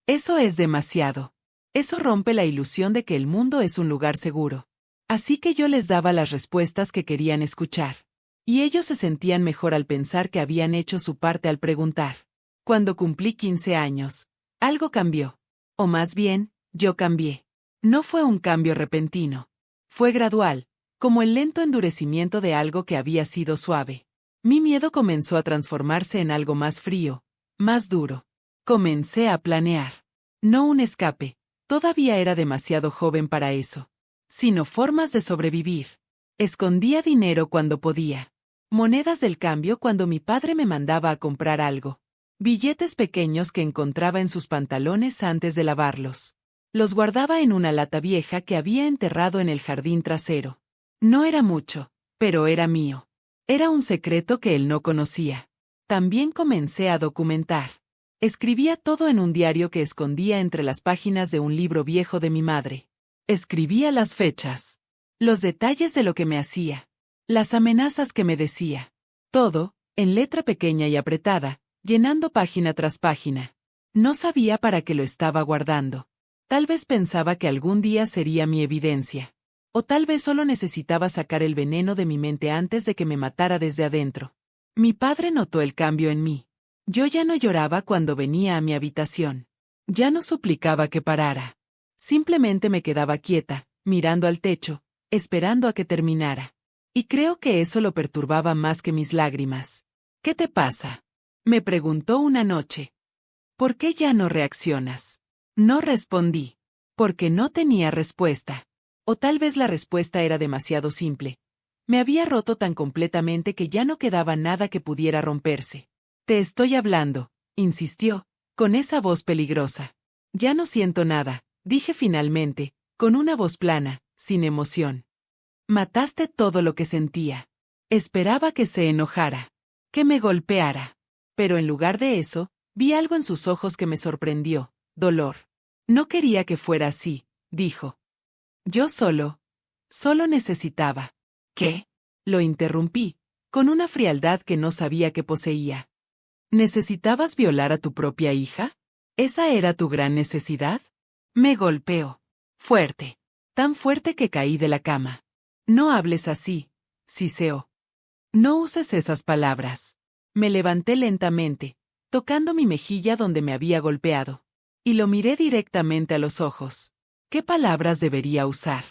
Eso es demasiado. Eso rompe la ilusión de que el mundo es un lugar seguro. Así que yo les daba las respuestas que querían escuchar. Y ellos se sentían mejor al pensar que habían hecho su parte al preguntar. Cuando cumplí 15 años, algo cambió. O más bien, yo cambié. No fue un cambio repentino. Fue gradual, como el lento endurecimiento de algo que había sido suave. Mi miedo comenzó a transformarse en algo más frío, más duro. Comencé a planear. No un escape, todavía era demasiado joven para eso. Sino formas de sobrevivir. Escondía dinero cuando podía. Monedas del cambio cuando mi padre me mandaba a comprar algo. Billetes pequeños que encontraba en sus pantalones antes de lavarlos. Los guardaba en una lata vieja que había enterrado en el jardín trasero. No era mucho, pero era mío. Era un secreto que él no conocía. También comencé a documentar. Escribía todo en un diario que escondía entre las páginas de un libro viejo de mi madre. Escribía las fechas. Los detalles de lo que me hacía. Las amenazas que me decía. Todo, en letra pequeña y apretada, llenando página tras página. No sabía para qué lo estaba guardando. Tal vez pensaba que algún día sería mi evidencia. O tal vez solo necesitaba sacar el veneno de mi mente antes de que me matara desde adentro. Mi padre notó el cambio en mí. Yo ya no lloraba cuando venía a mi habitación. Ya no suplicaba que parara. Simplemente me quedaba quieta, mirando al techo, esperando a que terminara. Y creo que eso lo perturbaba más que mis lágrimas. ¿Qué te pasa? Me preguntó una noche. ¿Por qué ya no reaccionas? No respondí. Porque no tenía respuesta. O tal vez la respuesta era demasiado simple. Me había roto tan completamente que ya no quedaba nada que pudiera romperse. Te estoy hablando, insistió, con esa voz peligrosa. Ya no siento nada, dije finalmente, con una voz plana, sin emoción. Mataste todo lo que sentía. Esperaba que se enojara, que me golpeara. Pero en lugar de eso, vi algo en sus ojos que me sorprendió, dolor. No quería que fuera así, dijo. Yo solo necesitaba. ¿Qué? Lo interrumpí, con una frialdad que no sabía que poseía. ¿Necesitabas violar a tu propia hija? ¿Esa era tu gran necesidad? Me golpeó. Fuerte. Tan fuerte que caí de la cama. No hables así, siseó. No uses esas palabras. Me levanté lentamente, tocando mi mejilla donde me había golpeado. Y lo miré directamente a los ojos. ¿Qué palabras debería usar?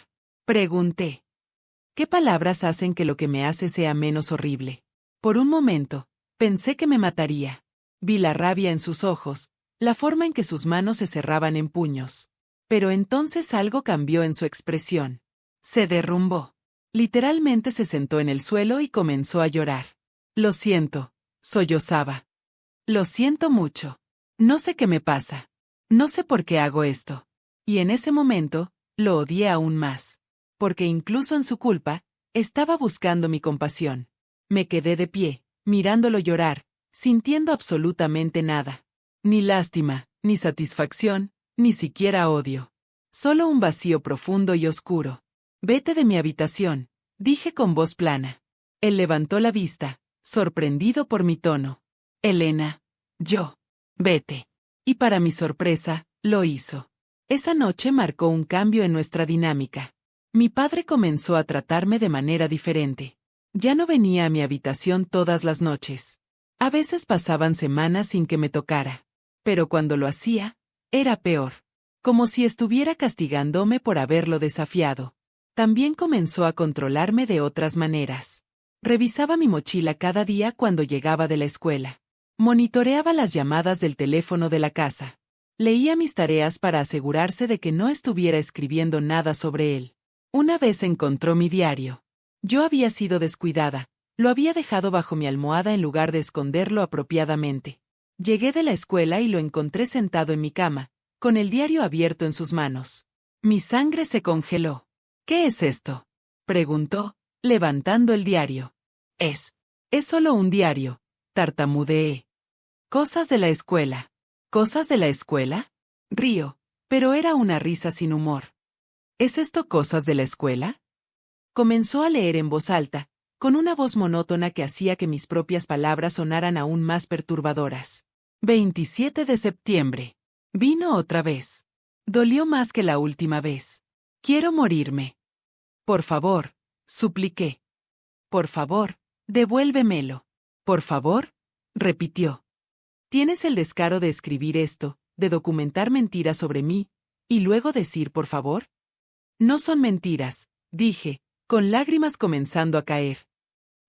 Pregunté. ¿Qué palabras hacen que lo que me hace sea menos horrible? Por un momento, pensé que me mataría. Vi la rabia en sus ojos, la forma en que sus manos se cerraban en puños. Pero entonces algo cambió en su expresión. Se derrumbó. Literalmente se sentó en el suelo y comenzó a llorar. Lo siento, sollozaba. Lo siento mucho. No sé qué me pasa. No sé por qué hago esto. Y en ese momento, lo odié aún más. Porque incluso en su culpa, estaba buscando mi compasión. Me quedé de pie, mirándolo llorar, sintiendo absolutamente nada. Ni lástima, ni satisfacción, ni siquiera odio. Solo un vacío profundo y oscuro. Vete de mi habitación, dije con voz plana. Él levantó la vista, sorprendido por mi tono. Elena. Yo. Vete. Y para mi sorpresa, lo hizo. Esa noche marcó un cambio en nuestra dinámica. Mi padre comenzó a tratarme de manera diferente. Ya no venía a mi habitación todas las noches. A veces pasaban semanas sin que me tocara. Pero cuando lo hacía, era peor. Como si estuviera castigándome por haberlo desafiado. También comenzó a controlarme de otras maneras. Revisaba mi mochila cada día cuando llegaba de la escuela. Monitoreaba las llamadas del teléfono de la casa. Leía mis tareas para asegurarse de que no estuviera escribiendo nada sobre él. Una vez encontró mi diario. Yo había sido descuidada. Lo había dejado bajo mi almohada en lugar de esconderlo apropiadamente. Llegué de la escuela y lo encontré sentado en mi cama, con el diario abierto en sus manos. Mi sangre se congeló. ¿Qué es esto?, preguntó, levantando el diario. Es solo un diario, tartamudeé. Cosas de la escuela. ¿Cosas de la escuela? Río, pero era una risa sin humor. ¿Es esto cosas de la escuela? Comenzó a leer en voz alta, con una voz monótona que hacía que mis propias palabras sonaran aún más perturbadoras. 27 de septiembre. Vino otra vez. Dolió más que la última vez. Quiero morirme. Por favor, supliqué. Por favor, devuélvemelo. Por favor, repitió. Tienes el descaro de escribir esto, de documentar mentiras sobre mí, y luego decir por favor. No son mentiras, dije, con lágrimas comenzando a caer.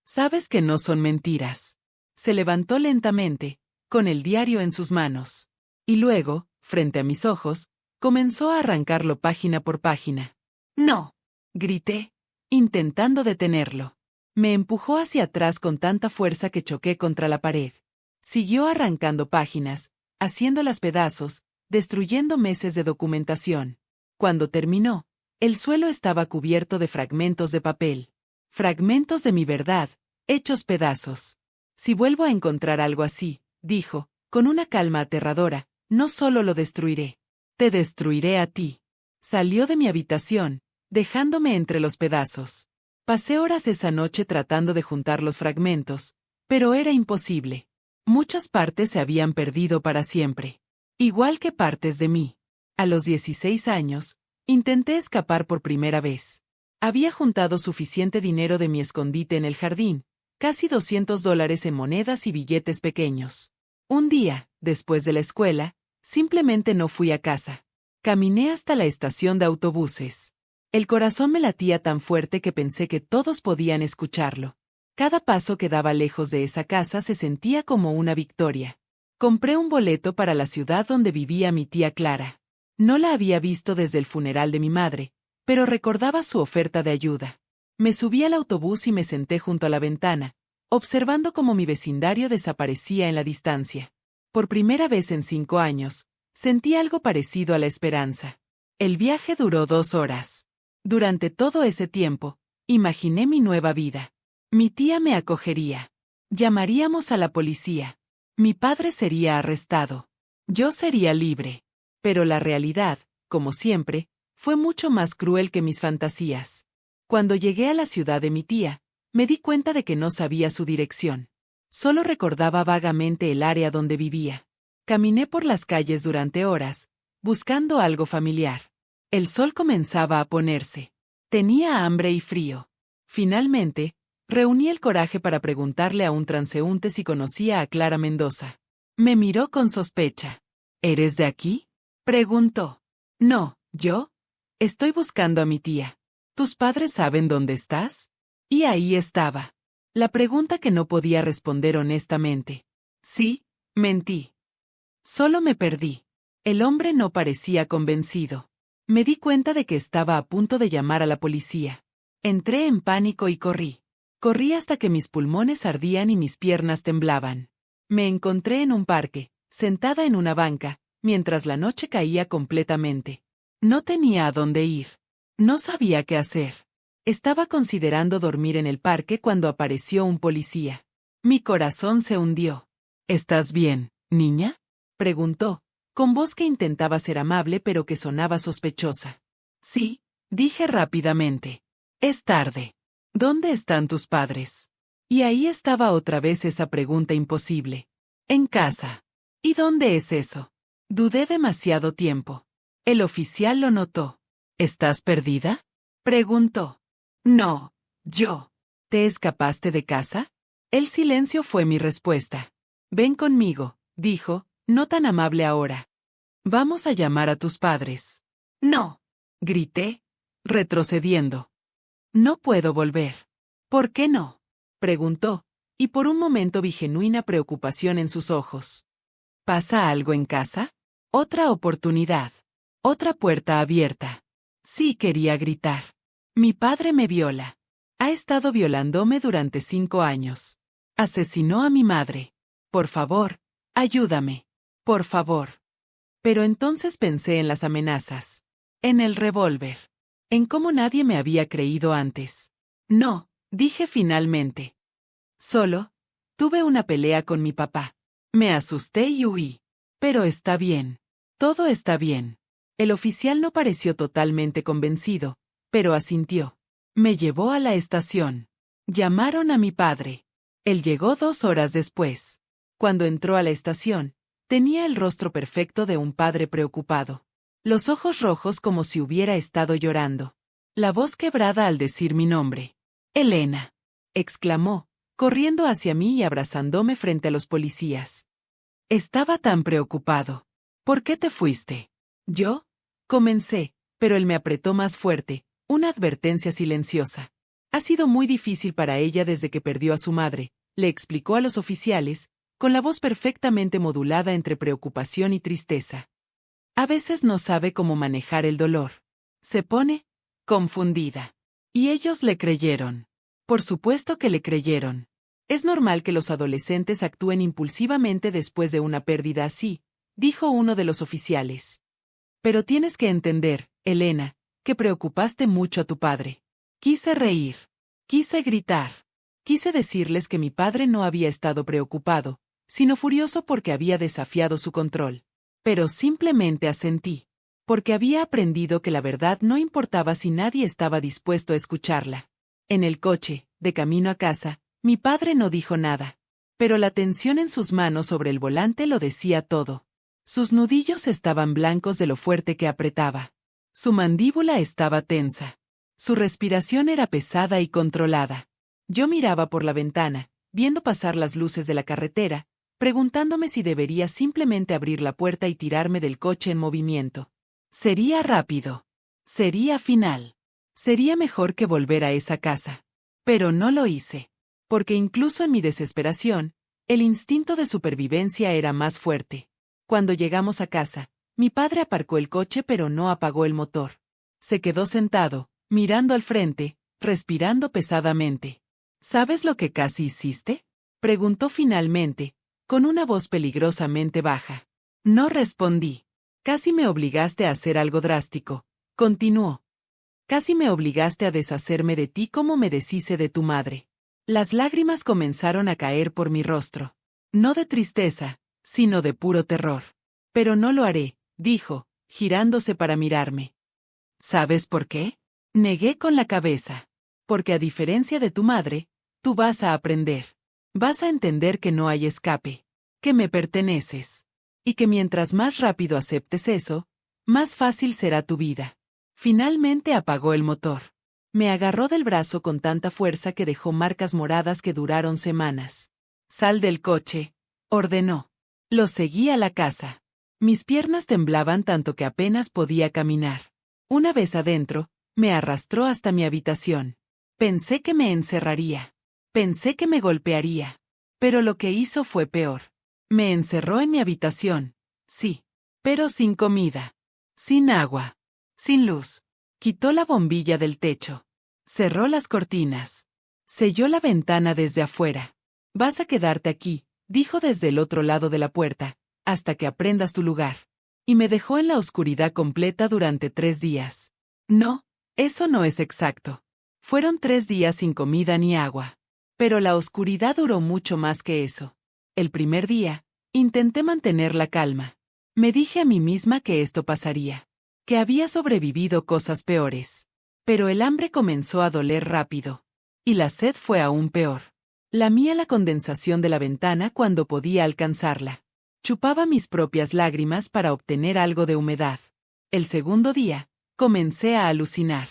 Sabes que no son mentiras. Se levantó lentamente, con el diario en sus manos. Y luego, frente a mis ojos, comenzó a arrancarlo página por página. No, grité, intentando detenerlo. Me empujó hacia atrás con tanta fuerza que choqué contra la pared. Siguió arrancando páginas, haciéndolas pedazos, destruyendo meses de documentación. Cuando terminó, el suelo estaba cubierto de fragmentos de papel. Fragmentos de mi verdad, hechos pedazos. Si vuelvo a encontrar algo así, dijo, con una calma aterradora, no solo lo destruiré. Te destruiré a ti. Salió de mi habitación, dejándome entre los pedazos. Pasé horas esa noche tratando de juntar los fragmentos, pero era imposible. Muchas partes se habían perdido para siempre. Igual que partes de mí. A los 16 años, intenté escapar por primera vez. Había juntado suficiente dinero de mi escondite en el jardín, casi $200 en monedas y billetes pequeños. Un día, después de la escuela, simplemente no fui a casa. Caminé hasta la estación de autobuses. El corazón me latía tan fuerte que pensé que todos podían escucharlo. Cada paso que daba lejos de esa casa se sentía como una victoria. Compré un boleto para la ciudad donde vivía mi tía Clara. No la había visto desde el funeral de mi madre, pero recordaba su oferta de ayuda. Me subí al autobús y me senté junto a la ventana, observando cómo mi vecindario desaparecía en la distancia. Por primera vez en 5 años, sentí algo parecido a la esperanza. El viaje duró 2 horas. Durante todo ese tiempo, imaginé mi nueva vida. Mi tía me acogería. Llamaríamos a la policía. Mi padre sería arrestado. Yo sería libre. Pero la realidad, como siempre, fue mucho más cruel que mis fantasías. Cuando llegué a la ciudad de mi tía, me di cuenta de que no sabía su dirección. Solo recordaba vagamente el área donde vivía. Caminé por las calles durante horas, buscando algo familiar. El sol comenzaba a ponerse. Tenía hambre y frío. Finalmente, reuní el coraje para preguntarle a un transeúnte si conocía a Clara Mendoza. Me miró con sospecha. ¿Eres de aquí?, preguntó. No, ¿yo? Estoy buscando a mi tía. ¿Tus padres saben dónde estás? Y ahí estaba. La pregunta que no podía responder honestamente. Sí, mentí. Solo me perdí. El hombre no parecía convencido. Me di cuenta de que estaba a punto de llamar a la policía. Entré en pánico y corrí. Corrí hasta que mis pulmones ardían y mis piernas temblaban. Me encontré en un parque, sentada en una banca, mientras la noche caía completamente. No tenía a dónde ir. No sabía qué hacer. Estaba considerando dormir en el parque cuando apareció un policía. Mi corazón se hundió. ¿Estás bien, niña?, preguntó, con voz que intentaba ser amable pero que sonaba sospechosa. Sí, dije rápidamente. Es tarde. ¿Dónde están tus padres? Y ahí estaba otra vez esa pregunta imposible. En casa. ¿Y dónde es eso? Dudé demasiado tiempo. El oficial lo notó. ¿Estás perdida?, Preguntó. No, yo. ¿Te escapaste de casa? El silencio fue mi respuesta. Ven conmigo, dijo, no tan amable ahora. Vamos a llamar a tus padres. No. Grité, retrocediendo. No puedo volver. ¿Por qué no? Preguntó, y por un momento vi genuina preocupación en sus ojos. ¿Pasa algo en casa? Otra oportunidad. Otra puerta abierta. Sí, quería gritar. Mi padre me viola. Ha estado violándome durante 5 años. Asesinó a mi madre. Por favor, ayúdame. Por favor. Pero entonces pensé en las amenazas. En el revólver. En cómo nadie me había creído antes. No, dije finalmente. Solo, tuve una pelea con mi papá. Me asusté y huí. Pero está bien. Todo está bien. El oficial no pareció totalmente convencido, pero asintió. Me llevó a la estación. Llamaron a mi padre. Él llegó 2 horas después. Cuando entró a la estación, tenía el rostro perfecto de un padre preocupado. Los ojos rojos como si hubiera estado llorando. La voz quebrada al decir mi nombre. Elena. Exclamó, corriendo hacia mí y abrazándome frente a los policías. Estaba tan preocupado. ¿Por qué te fuiste? ¿Yo? Comencé, pero él me apretó más fuerte, una advertencia silenciosa. Ha sido muy difícil para ella desde que perdió a su madre, le explicó a los oficiales, con la voz perfectamente modulada entre preocupación y tristeza. A veces no sabe cómo manejar el dolor. Se pone confundida. Y ellos le creyeron. Por supuesto que le creyeron. Es normal que los adolescentes actúen impulsivamente después de una pérdida así, dijo uno de los oficiales. Pero tienes que entender, Elena, que preocupaste mucho a tu padre. Quise reír. Quise gritar. Quise decirles que mi padre no había estado preocupado, sino furioso porque había desafiado su control. Pero simplemente asentí. Porque había aprendido que la verdad no importaba si nadie estaba dispuesto a escucharla. En el coche, de camino a casa, mi padre no dijo nada. Pero la tensión en sus manos sobre el volante lo decía todo. Sus nudillos estaban blancos de lo fuerte que apretaba. Su mandíbula estaba tensa. Su respiración era pesada y controlada. Yo miraba por la ventana, viendo pasar las luces de la carretera, preguntándome si debería simplemente abrir la puerta y tirarme del coche en movimiento. Sería rápido. Sería final. Sería mejor que volver a esa casa. Pero no lo hice. Porque incluso en mi desesperación, el instinto de supervivencia era más fuerte. Cuando llegamos a casa, mi padre aparcó el coche pero no apagó el motor. Se quedó sentado, mirando al frente, respirando pesadamente. ¿Sabes lo que casi hiciste? Preguntó finalmente, con una voz peligrosamente baja. No respondí. Casi me obligaste a hacer algo drástico, continuó. Casi me obligaste a deshacerme de ti como me deshice de tu madre. Las lágrimas comenzaron a caer por mi rostro. No de tristeza, sino de puro terror. Pero no lo haré, dijo, girándose para mirarme. ¿Sabes por qué? Negué con la cabeza. Porque a diferencia de tu madre, tú vas a aprender. Vas a entender que no hay escape. Que me perteneces. Y que mientras más rápido aceptes eso, más fácil será tu vida. Finalmente apagó el motor. Me agarró del brazo con tanta fuerza que dejó marcas moradas que duraron semanas. Sal del coche, ordenó. Lo seguí a la casa. Mis piernas temblaban tanto que apenas podía caminar. Una vez adentro, me arrastró hasta mi habitación. Pensé que me encerraría. Pensé que me golpearía. Pero lo que hizo fue peor. Me encerró en mi habitación, sí, pero sin comida, sin agua, sin luz. Quitó la bombilla del techo. Cerró las cortinas. Selló la ventana desde afuera. Vas a quedarte aquí, dijo desde el otro lado de la puerta, hasta que aprendas tu lugar. Y me dejó en la oscuridad completa durante 3 días. No, eso no es exacto. Fueron 3 días sin comida ni agua. Pero la oscuridad duró mucho más que eso. El primer día, intenté mantener la calma. Me dije a mí misma que esto pasaría. Que había sobrevivido cosas peores. Pero el hambre comenzó a doler rápido. Y la sed fue aún peor. Lamía la condensación de la ventana cuando podía alcanzarla. Chupaba mis propias lágrimas para obtener algo de humedad. El segundo día, comencé a alucinar.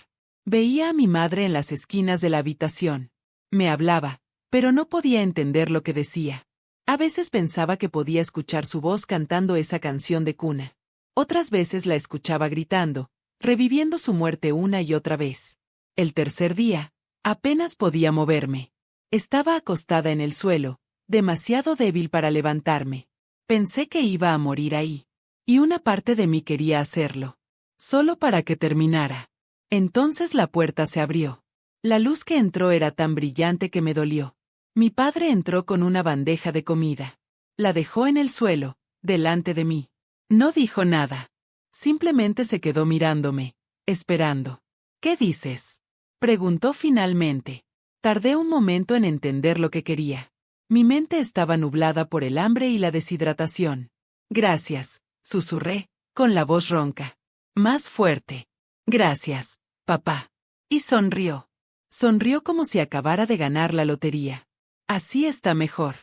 Veía a mi madre en las esquinas de la habitación. Me hablaba, pero no podía entender lo que decía. A veces pensaba que podía escuchar su voz cantando esa canción de cuna. Otras veces la escuchaba gritando, reviviendo su muerte una y otra vez. El tercer día, apenas podía moverme. Estaba acostada en el suelo, demasiado débil para levantarme. Pensé que iba a morir ahí. Y una parte de mí quería hacerlo. Solo para que terminara. Entonces la puerta se abrió. La luz que entró era tan brillante que me dolió. Mi padre entró con una bandeja de comida. La dejó en el suelo, delante de mí. No dijo nada. Simplemente se quedó mirándome, esperando. ¿Qué dices?, preguntó finalmente. Tardé un momento en entender lo que quería. Mi mente estaba nublada por el hambre y la deshidratación. Gracias, susurré, con la voz ronca. Más fuerte. Gracias, papá. Y sonrió. Sonrió como si acabara de ganar la lotería. Así está mejor.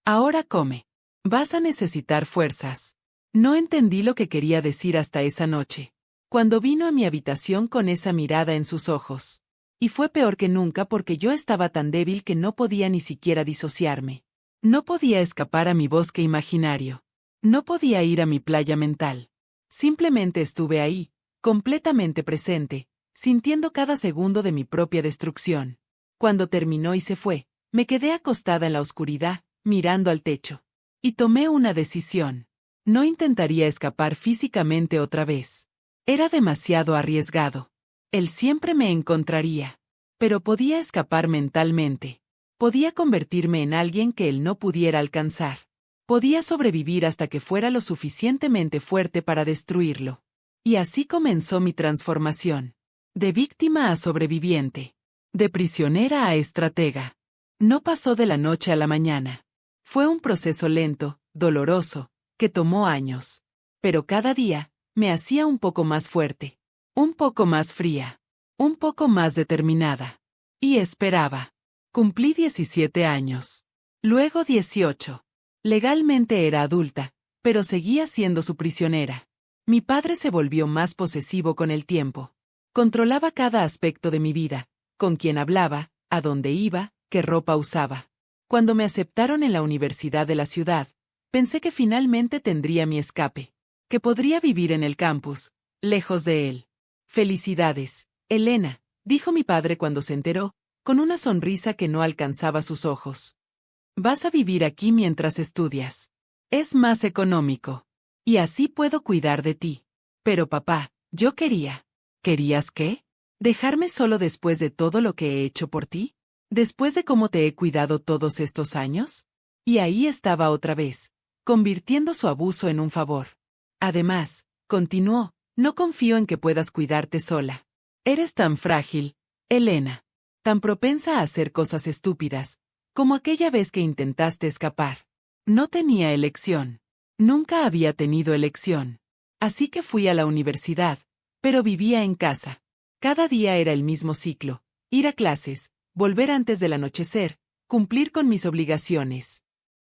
Ahora come. Vas a necesitar fuerzas. No entendí lo que quería decir hasta esa noche, cuando vino a mi habitación con esa mirada en sus ojos. Y fue peor que nunca porque yo estaba tan débil que no podía ni siquiera disociarme. No podía escapar a mi bosque imaginario. No podía ir a mi playa mental. Simplemente estuve ahí, completamente presente, sintiendo cada segundo de mi propia destrucción. Cuando terminó y se fue, me quedé acostada en la oscuridad, mirando al techo. Y tomé una decisión. No intentaría escapar físicamente otra vez. Era demasiado arriesgado. Él siempre me encontraría. Pero podía escapar mentalmente. Podía convertirme en alguien que él no pudiera alcanzar. Podía sobrevivir hasta que fuera lo suficientemente fuerte para destruirlo. Y así comenzó mi transformación. De víctima a sobreviviente. De prisionera a estratega. No pasó de la noche a la mañana. Fue un proceso lento, doloroso, que tomó años. Pero cada día, me hacía un poco más fuerte. Un poco más fría. Un poco más determinada. Y esperaba. Cumplí 17 años. Luego 18. Legalmente era adulta, pero seguía siendo su prisionera. Mi padre se volvió más posesivo con el tiempo. Controlaba cada aspecto de mi vida, con quién hablaba, a dónde iba, qué ropa usaba. Cuando me aceptaron en la universidad de la ciudad, pensé que finalmente tendría mi escape, que podría vivir en el campus, lejos de él. Felicidades, Elena, dijo mi padre cuando se enteró, con una sonrisa que no alcanzaba sus ojos. Vas a vivir aquí mientras estudias. Es más económico. Y así puedo cuidar de ti. Pero papá, yo quería. ¿Querías qué? ¿Dejarme solo después de todo lo que he hecho por ti? ¿Después de cómo te he cuidado todos estos años? Y ahí estaba otra vez, convirtiendo su abuso en un favor. Además, continuó, no confío en que puedas cuidarte sola. Eres tan frágil, Elena. Tan propensa a hacer cosas estúpidas, como aquella vez que intentaste escapar. No tenía elección. Nunca había tenido elección. Así que fui a la universidad, pero vivía en casa. Cada día era el mismo ciclo: ir a clases, volver antes del anochecer, cumplir con mis obligaciones.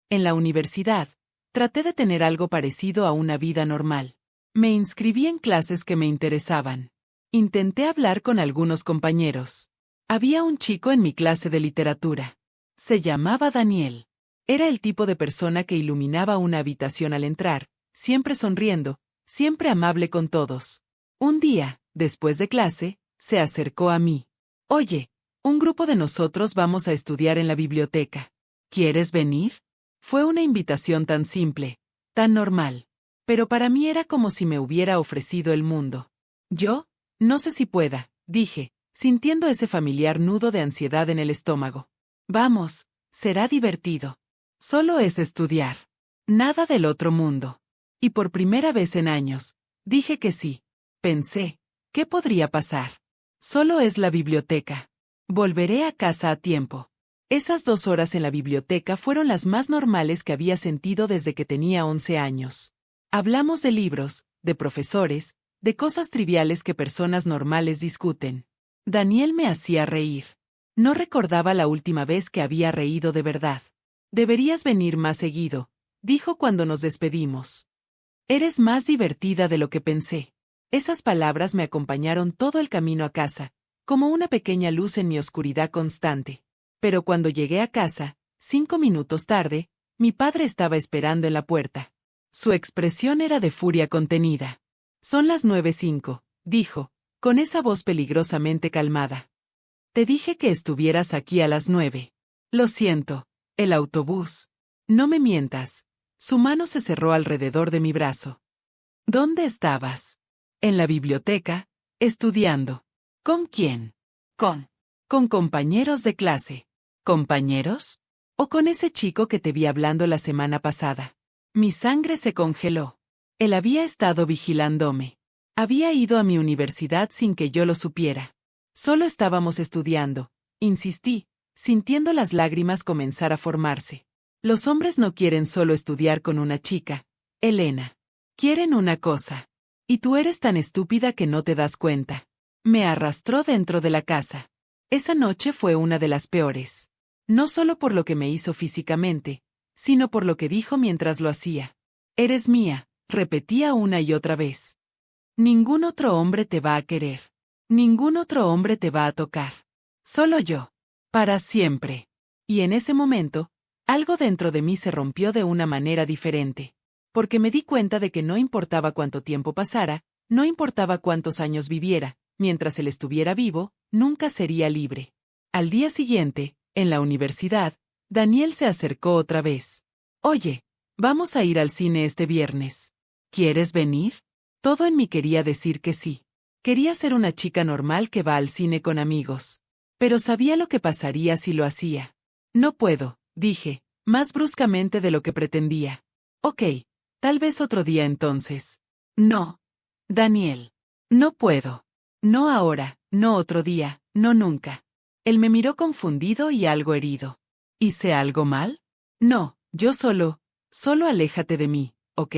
En la universidad, traté de tener algo parecido a una vida normal. Me inscribí en clases que me interesaban. Intenté hablar con algunos compañeros. Había un chico en mi clase de literatura. Se llamaba Daniel. Era el tipo de persona que iluminaba una habitación al entrar, siempre sonriendo, siempre amable con todos. Un día, después de clase, se acercó a mí. Oye, un grupo de nosotros vamos a estudiar en la biblioteca. ¿Quieres venir? Fue una invitación tan simple, tan normal. Pero para mí era como si me hubiera ofrecido el mundo. Yo, no sé si pueda, dije, sintiendo ese familiar nudo de ansiedad en el estómago. Vamos, será divertido. Solo es estudiar. Nada del otro mundo. Y por primera vez en años, dije que sí. Pensé, ¿qué podría pasar? Solo es la biblioteca. Volveré a casa a tiempo. Esas 2 horas en la biblioteca fueron las más normales que había sentido desde que tenía 11 años. Hablamos de libros, de profesores, de cosas triviales que personas normales discuten. Daniel me hacía reír. No recordaba la última vez que había reído de verdad. Deberías venir más seguido, dijo cuando nos despedimos. Eres más divertida de lo que pensé. Esas palabras me acompañaron todo el camino a casa, como una pequeña luz en mi oscuridad constante. Pero cuando llegué a casa, 5 minutos tarde, mi padre estaba esperando en la puerta. Su expresión era de furia contenida. Son las 9:05, dijo, con esa voz peligrosamente calmada. Te dije que estuvieras aquí a las 9. Lo siento, el autobús. No me mientas. Su mano se cerró alrededor de mi brazo. ¿Dónde estabas? En la biblioteca, estudiando. ¿Con quién? Con compañeros de clase. ¿Compañeros? ¿O con ese chico que te vi hablando la semana pasada? Mi sangre se congeló. Él había estado vigilándome. Había ido a mi universidad sin que yo lo supiera. Solo estábamos estudiando, insistí, sintiendo las lágrimas comenzar a formarse. Los hombres no quieren solo estudiar con una chica, Elena. Quieren una cosa. Y tú eres tan estúpida que no te das cuenta. Me arrastró dentro de la casa. Esa noche fue una de las peores. No solo por lo que me hizo físicamente, sino por lo que dijo mientras lo hacía. Eres mía, repetía una y otra vez. Ningún otro hombre te va a querer. Ningún otro hombre te va a tocar. Solo yo. Para siempre. Y en ese momento, algo dentro de mí se rompió de una manera diferente. Porque me di cuenta de que no importaba cuánto tiempo pasara, no importaba cuántos años viviera, mientras él estuviera vivo, nunca sería libre. Al día siguiente, en la universidad, Daniel se acercó otra vez. Oye, vamos a ir al cine este viernes. ¿Quieres venir? Todo en mí quería decir que sí. Quería ser una chica normal que va al cine con amigos. Pero sabía lo que pasaría si lo hacía. No puedo, dije, más bruscamente de lo que pretendía. Ok, tal vez otro día entonces. No. Daniel. No puedo. No ahora, no otro día, no nunca. Él me miró confundido y algo herido. ¿Hice algo mal? No, yo solo aléjate de mí, ¿ok?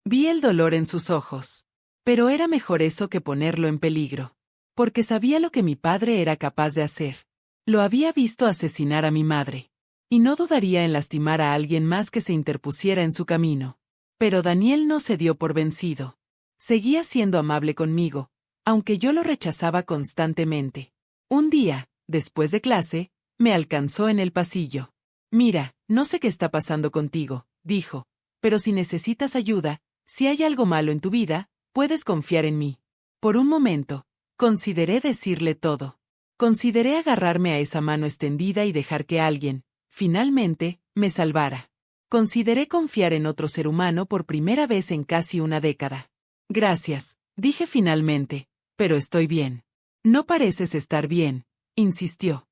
Vi el dolor en sus ojos. Pero era mejor eso que ponerlo en peligro. Porque sabía lo que mi padre era capaz de hacer. Lo había visto asesinar a mi madre. Y no dudaría en lastimar a alguien más que se interpusiera en su camino. Pero Daniel no se dio por vencido. Seguía siendo amable conmigo, aunque yo lo rechazaba constantemente. Un día, después de clase, me alcanzó en el pasillo. Mira, no sé qué está pasando contigo, dijo, pero si necesitas ayuda, si hay algo malo en tu vida, puedes confiar en mí. Por un momento, consideré decirle todo. Consideré agarrarme a esa mano extendida y dejar que alguien, finalmente, me salvara. Consideré confiar en otro ser humano por primera vez en casi una década. Gracias, dije finalmente, pero estoy bien. No pareces estar bien, insistió.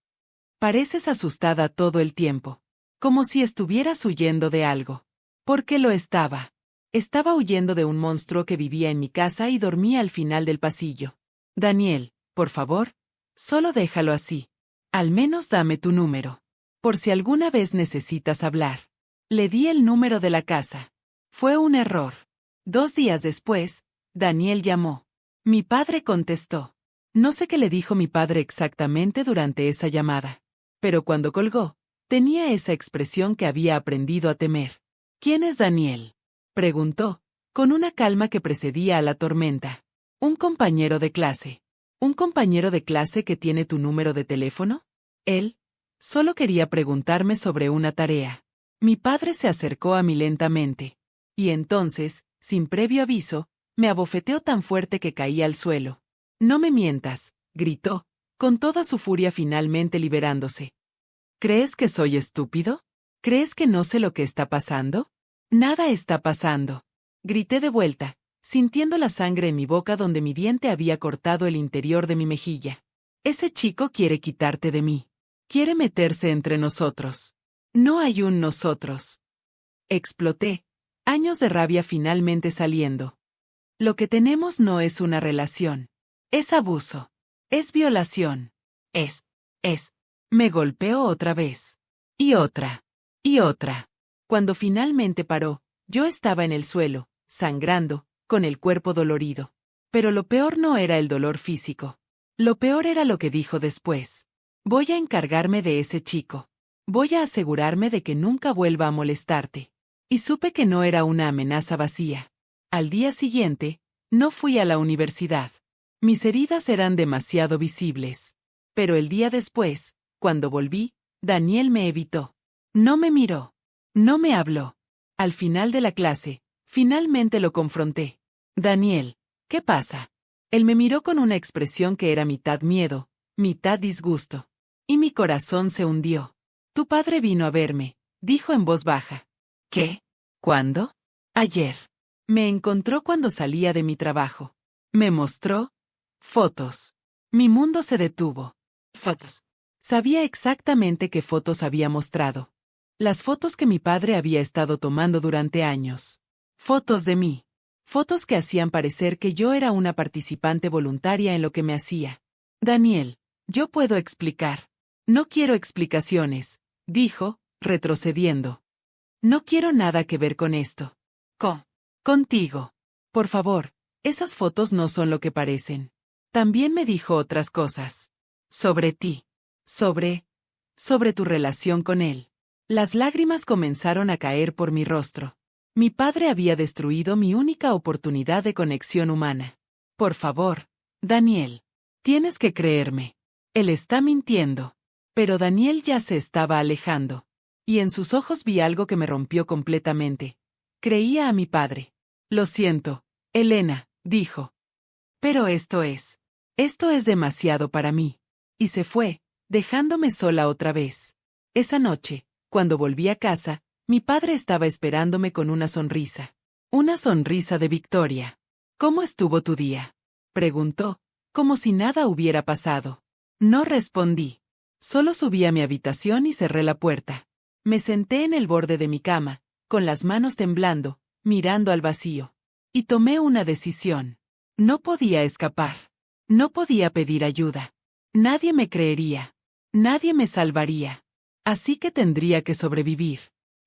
Pareces asustada todo el tiempo. Como si estuvieras huyendo de algo. ¿Por qué lo estaba? Estaba huyendo de un monstruo que vivía en mi casa y dormía al final del pasillo. Daniel, por favor, solo déjalo así. Al menos dame tu número. Por si alguna vez necesitas hablar. Le di el número de la casa. Fue un error. 2 días después, Daniel llamó. Mi padre contestó. No sé qué le dijo mi padre exactamente durante esa llamada. Pero cuando colgó, tenía esa expresión que había aprendido a temer. ¿Quién es Daniel? Preguntó, con una calma que precedía a la tormenta. Un compañero de clase. ¿Un compañero de clase que tiene tu número de teléfono? Él solo quería preguntarme sobre una tarea. Mi padre se acercó a mí lentamente. Y entonces, sin previo aviso, me abofeteó tan fuerte que caí al suelo. No me mientas, gritó, con toda su furia finalmente liberándose. ¿Crees que soy estúpido? ¿Crees que no sé lo que está pasando? Nada está pasando. Grité de vuelta, sintiendo la sangre en mi boca donde mi diente había cortado el interior de mi mejilla. Ese chico quiere quitarte de mí. Quiere meterse entre nosotros. No hay un nosotros. Exploté, años de rabia finalmente saliendo. Lo que tenemos no es una relación. Es abuso. Es violación. Es. Me golpeó otra vez. Y otra. Y otra. Cuando finalmente paró, yo estaba en el suelo, sangrando, con el cuerpo dolorido. Pero lo peor no era el dolor físico. Lo peor era lo que dijo después. Voy a encargarme de ese chico. Voy a asegurarme de que nunca vuelva a molestarte. Y supe que no era una amenaza vacía. Al día siguiente, no fui a la universidad. Mis heridas eran demasiado visibles. Pero el día después, cuando volví, Daniel me evitó. No me miró. No me habló. Al final de la clase, finalmente lo confronté. Daniel, ¿qué pasa? Él me miró con una expresión que era mitad miedo, mitad disgusto. Y mi corazón se hundió. Tu padre vino a verme, dijo en voz baja. ¿Qué? ¿Cuándo? Ayer. Me encontró cuando salía de mi trabajo. Me mostró fotos. Mi mundo se detuvo. Fotos. Sabía exactamente qué fotos había mostrado. Las fotos que mi padre había estado tomando durante años. Fotos de mí. Fotos que hacían parecer que yo era una participante voluntaria en lo que me hacía. Daniel, yo puedo explicar. No quiero explicaciones, dijo, retrocediendo. No quiero nada que ver con esto. Contigo. Por favor, esas fotos no son lo que parecen. También me dijo otras cosas. Sobre ti. Sobre tu relación con él. Las lágrimas comenzaron a caer por mi rostro. Mi padre había destruido mi única oportunidad de conexión humana. Por favor, Daniel. Tienes que creerme. Él está mintiendo. Pero Daniel ya se estaba alejando. Y en sus ojos vi algo que me rompió completamente. Creía a mi padre. Lo siento, Elena, dijo. Pero esto es demasiado para mí. Y se fue, dejándome sola otra vez. Esa noche, cuando volví a casa, mi padre estaba esperándome con una sonrisa. Una sonrisa de victoria. ¿Cómo estuvo tu día? Preguntó, como si nada hubiera pasado. No respondí. Solo subí a mi habitación y cerré la puerta. Me senté en el borde de mi cama, con las manos temblando, mirando al vacío. Y tomé una decisión. No podía escapar. No podía pedir ayuda. Nadie me creería. Nadie me salvaría. Así que tendría que sobrevivir.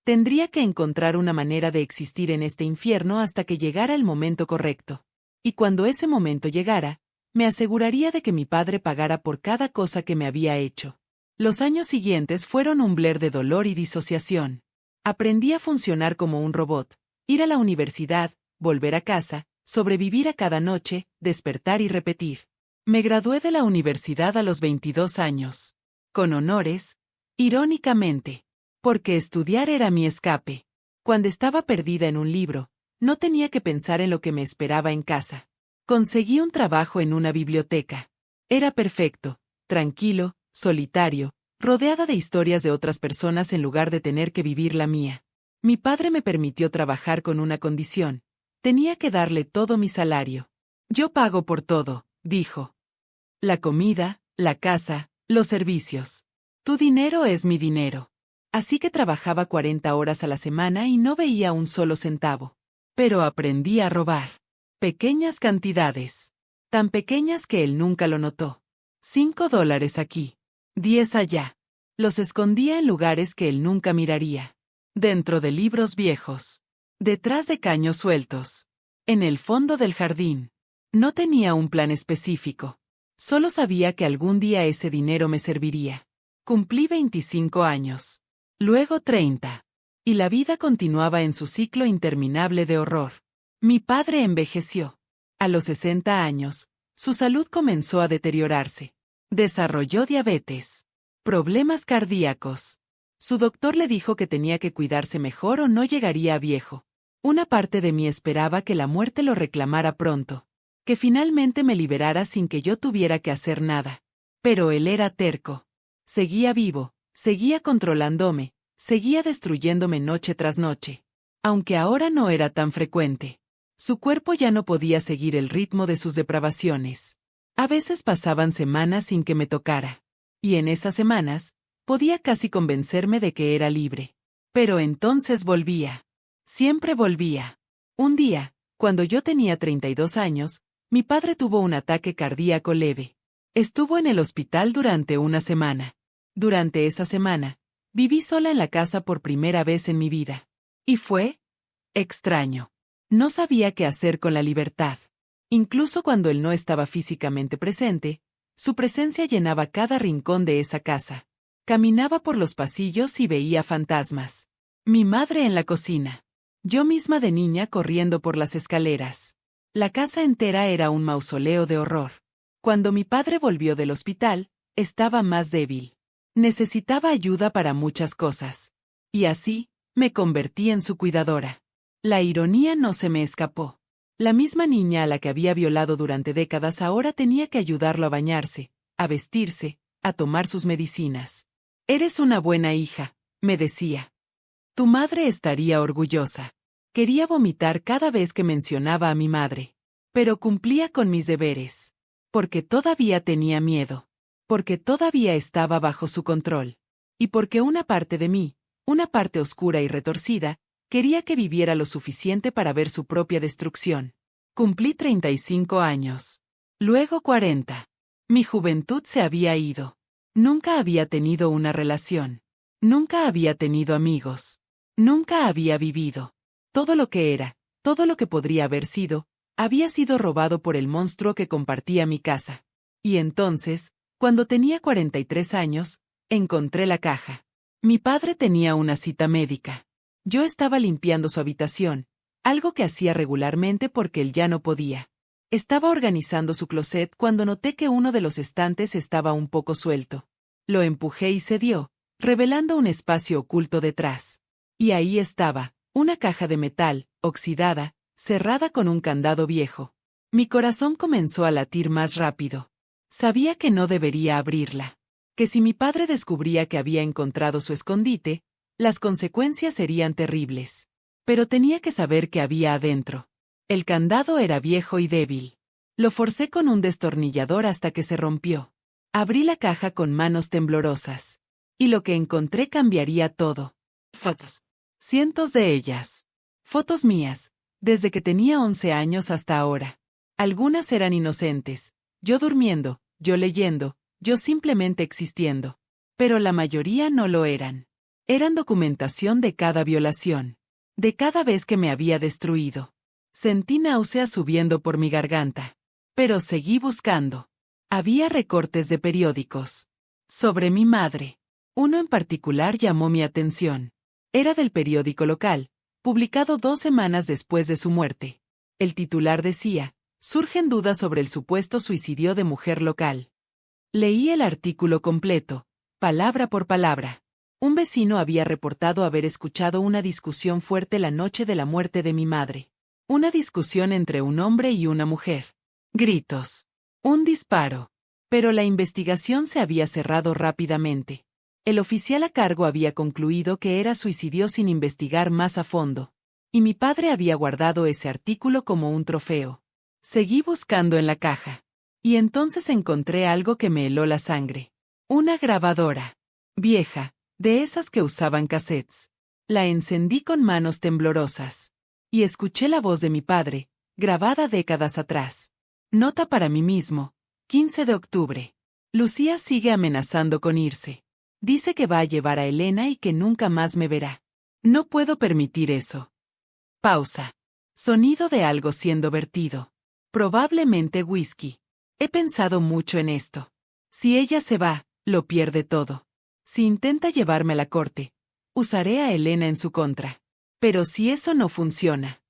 Tendría que encontrar una manera de existir en este infierno hasta que llegara el momento correcto. Y cuando ese momento llegara, me aseguraría de que mi padre pagara por cada cosa que me había hecho. Los años siguientes fueron un blur de dolor y disociación. Aprendí a funcionar como un robot, ir a la universidad, volver a casa, sobrevivir a cada noche, despertar y repetir. Me gradué de la universidad a los 22 años. Con honores, irónicamente. Porque estudiar era mi escape. Cuando estaba perdida en un libro, no tenía que pensar en lo que me esperaba en casa. Conseguí un trabajo en una biblioteca. Era perfecto, tranquilo, solitario, rodeada de historias de otras personas en lugar de tener que vivir la mía. Mi padre me permitió trabajar con una condición. Tenía que darle todo mi salario. Yo pago por todo, dijo. La comida, la casa, los servicios. Tu dinero es mi dinero. Así que trabajaba 40 horas a la semana y no veía un solo centavo. Pero aprendí a robar. Pequeñas cantidades. Tan pequeñas que él nunca lo notó. $5 aquí. 10 allá. Los escondía en lugares que él nunca miraría. Dentro de libros viejos. Detrás de caños sueltos. En el fondo del jardín. No tenía un plan específico. Solo sabía que algún día ese dinero me serviría. Cumplí 25 años. Luego 30. Y la vida continuaba en su ciclo interminable de horror. Mi padre envejeció. A los 60 años, su salud comenzó a deteriorarse. Desarrolló diabetes. Problemas cardíacos. Su doctor le dijo que tenía que cuidarse mejor o no llegaría a viejo. Una parte de mí esperaba que la muerte lo reclamara pronto. Que finalmente me liberara sin que yo tuviera que hacer nada. Pero él era terco. Seguía vivo, seguía controlándome, seguía destruyéndome noche tras noche. Aunque ahora no era tan frecuente. Su cuerpo ya no podía seguir el ritmo de sus depravaciones. A veces pasaban semanas sin que me tocara. Y en esas semanas, podía casi convencerme de que era libre. Pero entonces volvía. Siempre volvía. Un día, cuando yo tenía 32 años, mi padre tuvo un ataque cardíaco leve. Estuvo en el hospital durante una semana. Durante esa semana, viví sola en la casa por primera vez en mi vida. Y fue extraño. No sabía qué hacer con la libertad. Incluso cuando él no estaba físicamente presente, su presencia llenaba cada rincón de esa casa. Caminaba por los pasillos y veía fantasmas. Mi madre en la cocina. Yo misma de niña corriendo por las escaleras. La casa entera era un mausoleo de horror. Cuando mi padre volvió del hospital, estaba más débil. Necesitaba ayuda para muchas cosas. Y así, me convertí en su cuidadora. La ironía no se me escapó. La misma niña a la que había violado durante décadas ahora tenía que ayudarlo a bañarse, a vestirse, a tomar sus medicinas. Eres una buena hija, me decía. Tu madre estaría orgullosa. Quería vomitar cada vez que mencionaba a mi madre. Pero cumplía con mis deberes. Porque todavía tenía miedo. Porque todavía estaba bajo su control. Y porque una parte de mí, una parte oscura y retorcida, quería que viviera lo suficiente para ver su propia destrucción. Cumplí 35 años. Luego 40. Mi juventud se había ido. Nunca había tenido una relación. Nunca había tenido amigos. Nunca había vivido. Todo lo que era, todo lo que podría haber sido, había sido robado por el monstruo que compartía mi casa. Y entonces, cuando tenía 43 años, encontré la caja. Mi padre tenía una cita médica. Yo estaba limpiando su habitación, algo que hacía regularmente porque él ya no podía. Estaba organizando su closet cuando noté que uno de los estantes estaba un poco suelto. Lo empujé y cedió, revelando un espacio oculto detrás. Y ahí estaba, una caja de metal, oxidada, cerrada con un candado viejo. Mi corazón comenzó a latir más rápido. Sabía que no debería abrirla. Que si mi padre descubría que había encontrado su escondite, las consecuencias serían terribles. Pero tenía que saber qué había adentro. El candado era viejo y débil. Lo forcé con un destornillador hasta que se rompió. Abrí la caja con manos temblorosas. Y lo que encontré cambiaría todo. Fotos. Cientos de ellas. Fotos mías, desde que tenía 11 años hasta ahora. Algunas eran inocentes. Yo durmiendo, yo leyendo, yo simplemente existiendo. Pero la mayoría no lo eran. Eran documentación de cada violación. De cada vez que me había destruido. Sentí náuseas subiendo por mi garganta. Pero seguí buscando. Había recortes de periódicos. Sobre mi madre. Uno en particular llamó mi atención. Era del periódico local, publicado 2 semanas después de su muerte. El titular decía, surgen dudas sobre el supuesto suicidio de mujer local. Leí el artículo completo, palabra por palabra. Un vecino había reportado haber escuchado una discusión fuerte la noche de la muerte de mi madre. Una discusión entre un hombre y una mujer. Gritos. Un disparo. Pero la investigación se había cerrado rápidamente. El oficial a cargo había concluido que era suicidio sin investigar más a fondo. Y mi padre había guardado ese artículo como un trofeo. Seguí buscando en la caja. Y entonces encontré algo que me heló la sangre. Una grabadora. Vieja, de esas que usaban cassettes. La encendí con manos temblorosas. Y escuché la voz de mi padre, grabada décadas atrás. Nota para mí mismo. 15 de octubre. Lucía sigue amenazando con irse. Dice que va a llevar a Elena y que nunca más me verá. No puedo permitir eso. Pausa. Sonido de algo siendo vertido. Probablemente whisky. He pensado mucho en esto. Si ella se va, lo pierde todo. Si intenta llevarme a la corte, usaré a Elena en su contra. Pero si eso no funciona.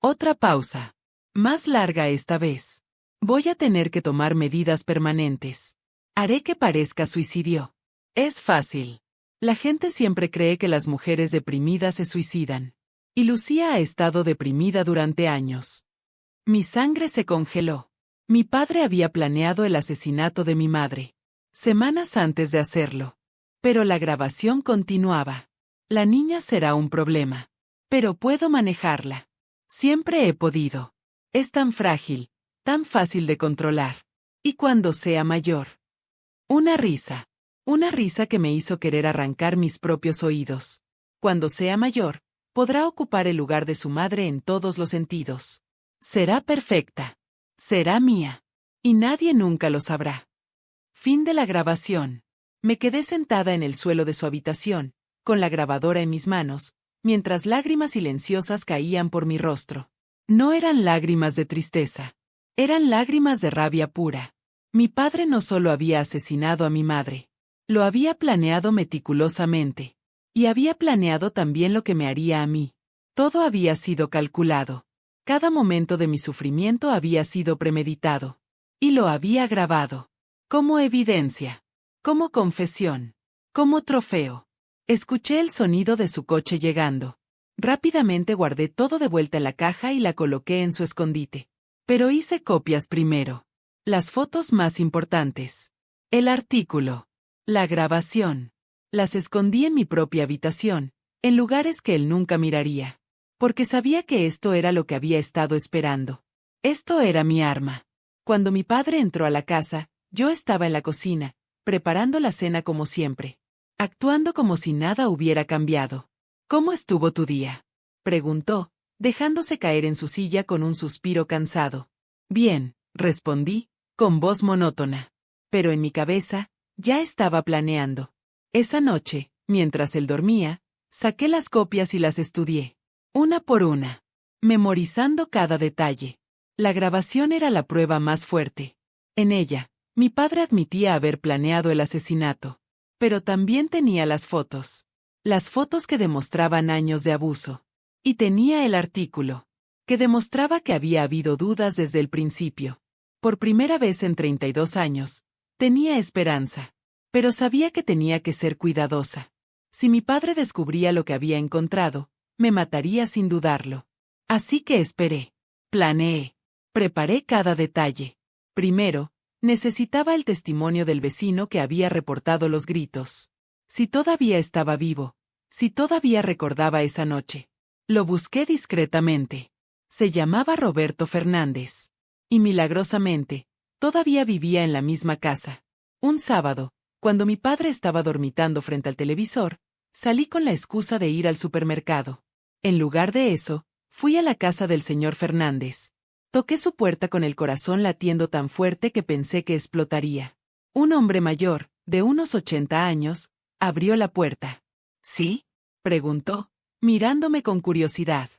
Otra pausa. Más larga esta vez. Voy a tener que tomar medidas permanentes. Haré que parezca suicidio. Es fácil. La gente siempre cree que las mujeres deprimidas se suicidan. Y Lucía ha estado deprimida durante años. Mi sangre se congeló. Mi padre había planeado el asesinato de mi madre. Semanas antes de hacerlo. Pero la grabación continuaba. La niña será un problema. Pero puedo manejarla. Siempre he podido. Es tan frágil, tan fácil de controlar. Y cuando sea mayor. Una risa. Una risa que me hizo querer arrancar mis propios oídos. Cuando sea mayor, podrá ocupar el lugar de su madre en todos los sentidos. Será perfecta. Será mía. Y nadie nunca lo sabrá. Fin de la grabación. Me quedé sentada en el suelo de su habitación, con la grabadora en mis manos, mientras lágrimas silenciosas caían por mi rostro. No eran lágrimas de tristeza. Eran lágrimas de rabia pura. Mi padre no solo había asesinado a mi madre. Lo había planeado meticulosamente. Y había planeado también lo que me haría a mí. Todo había sido calculado. Cada momento de mi sufrimiento había sido premeditado. Y lo había grabado. Como evidencia. Como confesión. Como trofeo. Escuché el sonido de su coche llegando. Rápidamente guardé todo de vuelta en la caja y la coloqué en su escondite. Pero hice copias primero. Las fotos más importantes. El artículo. La grabación. Las escondí en mi propia habitación, en lugares que él nunca miraría. Porque sabía que esto era lo que había estado esperando. Esto era mi arma. Cuando mi padre entró a la casa, yo estaba en la cocina, preparando la cena como siempre. Actuando como si nada hubiera cambiado. ¿Cómo estuvo tu día?, preguntó, dejándose caer en su silla con un suspiro cansado. Bien, respondí, con voz monótona. Pero en mi cabeza, ya estaba planeando. Esa noche, mientras él dormía, saqué las copias y las estudié. Una por una. Memorizando cada detalle. La grabación era la prueba más fuerte. En ella, mi padre admitía haber planeado el asesinato. Pero también tenía las fotos. Las fotos que demostraban años de abuso. Y tenía el artículo, que demostraba que había habido dudas desde el principio. Por primera vez en 32 años, tenía esperanza. Pero sabía que tenía que ser cuidadosa. Si mi padre descubría lo que había encontrado, me mataría sin dudarlo. Así que esperé. Planeé. Preparé cada detalle. Primero, necesitaba el testimonio del vecino que había reportado los gritos. Si todavía estaba vivo. Si todavía recordaba esa noche. Lo busqué discretamente. Se llamaba Roberto Fernández. Y milagrosamente, todavía vivía en la misma casa. Un sábado, cuando mi padre estaba dormitando frente al televisor, salí con la excusa de ir al supermercado. En lugar de eso, fui a la casa del señor Fernández. Toqué su puerta con el corazón latiendo tan fuerte que pensé que explotaría. Un hombre mayor, de unos 80 años, abrió la puerta. ¿Sí?, preguntó, mirándome con curiosidad.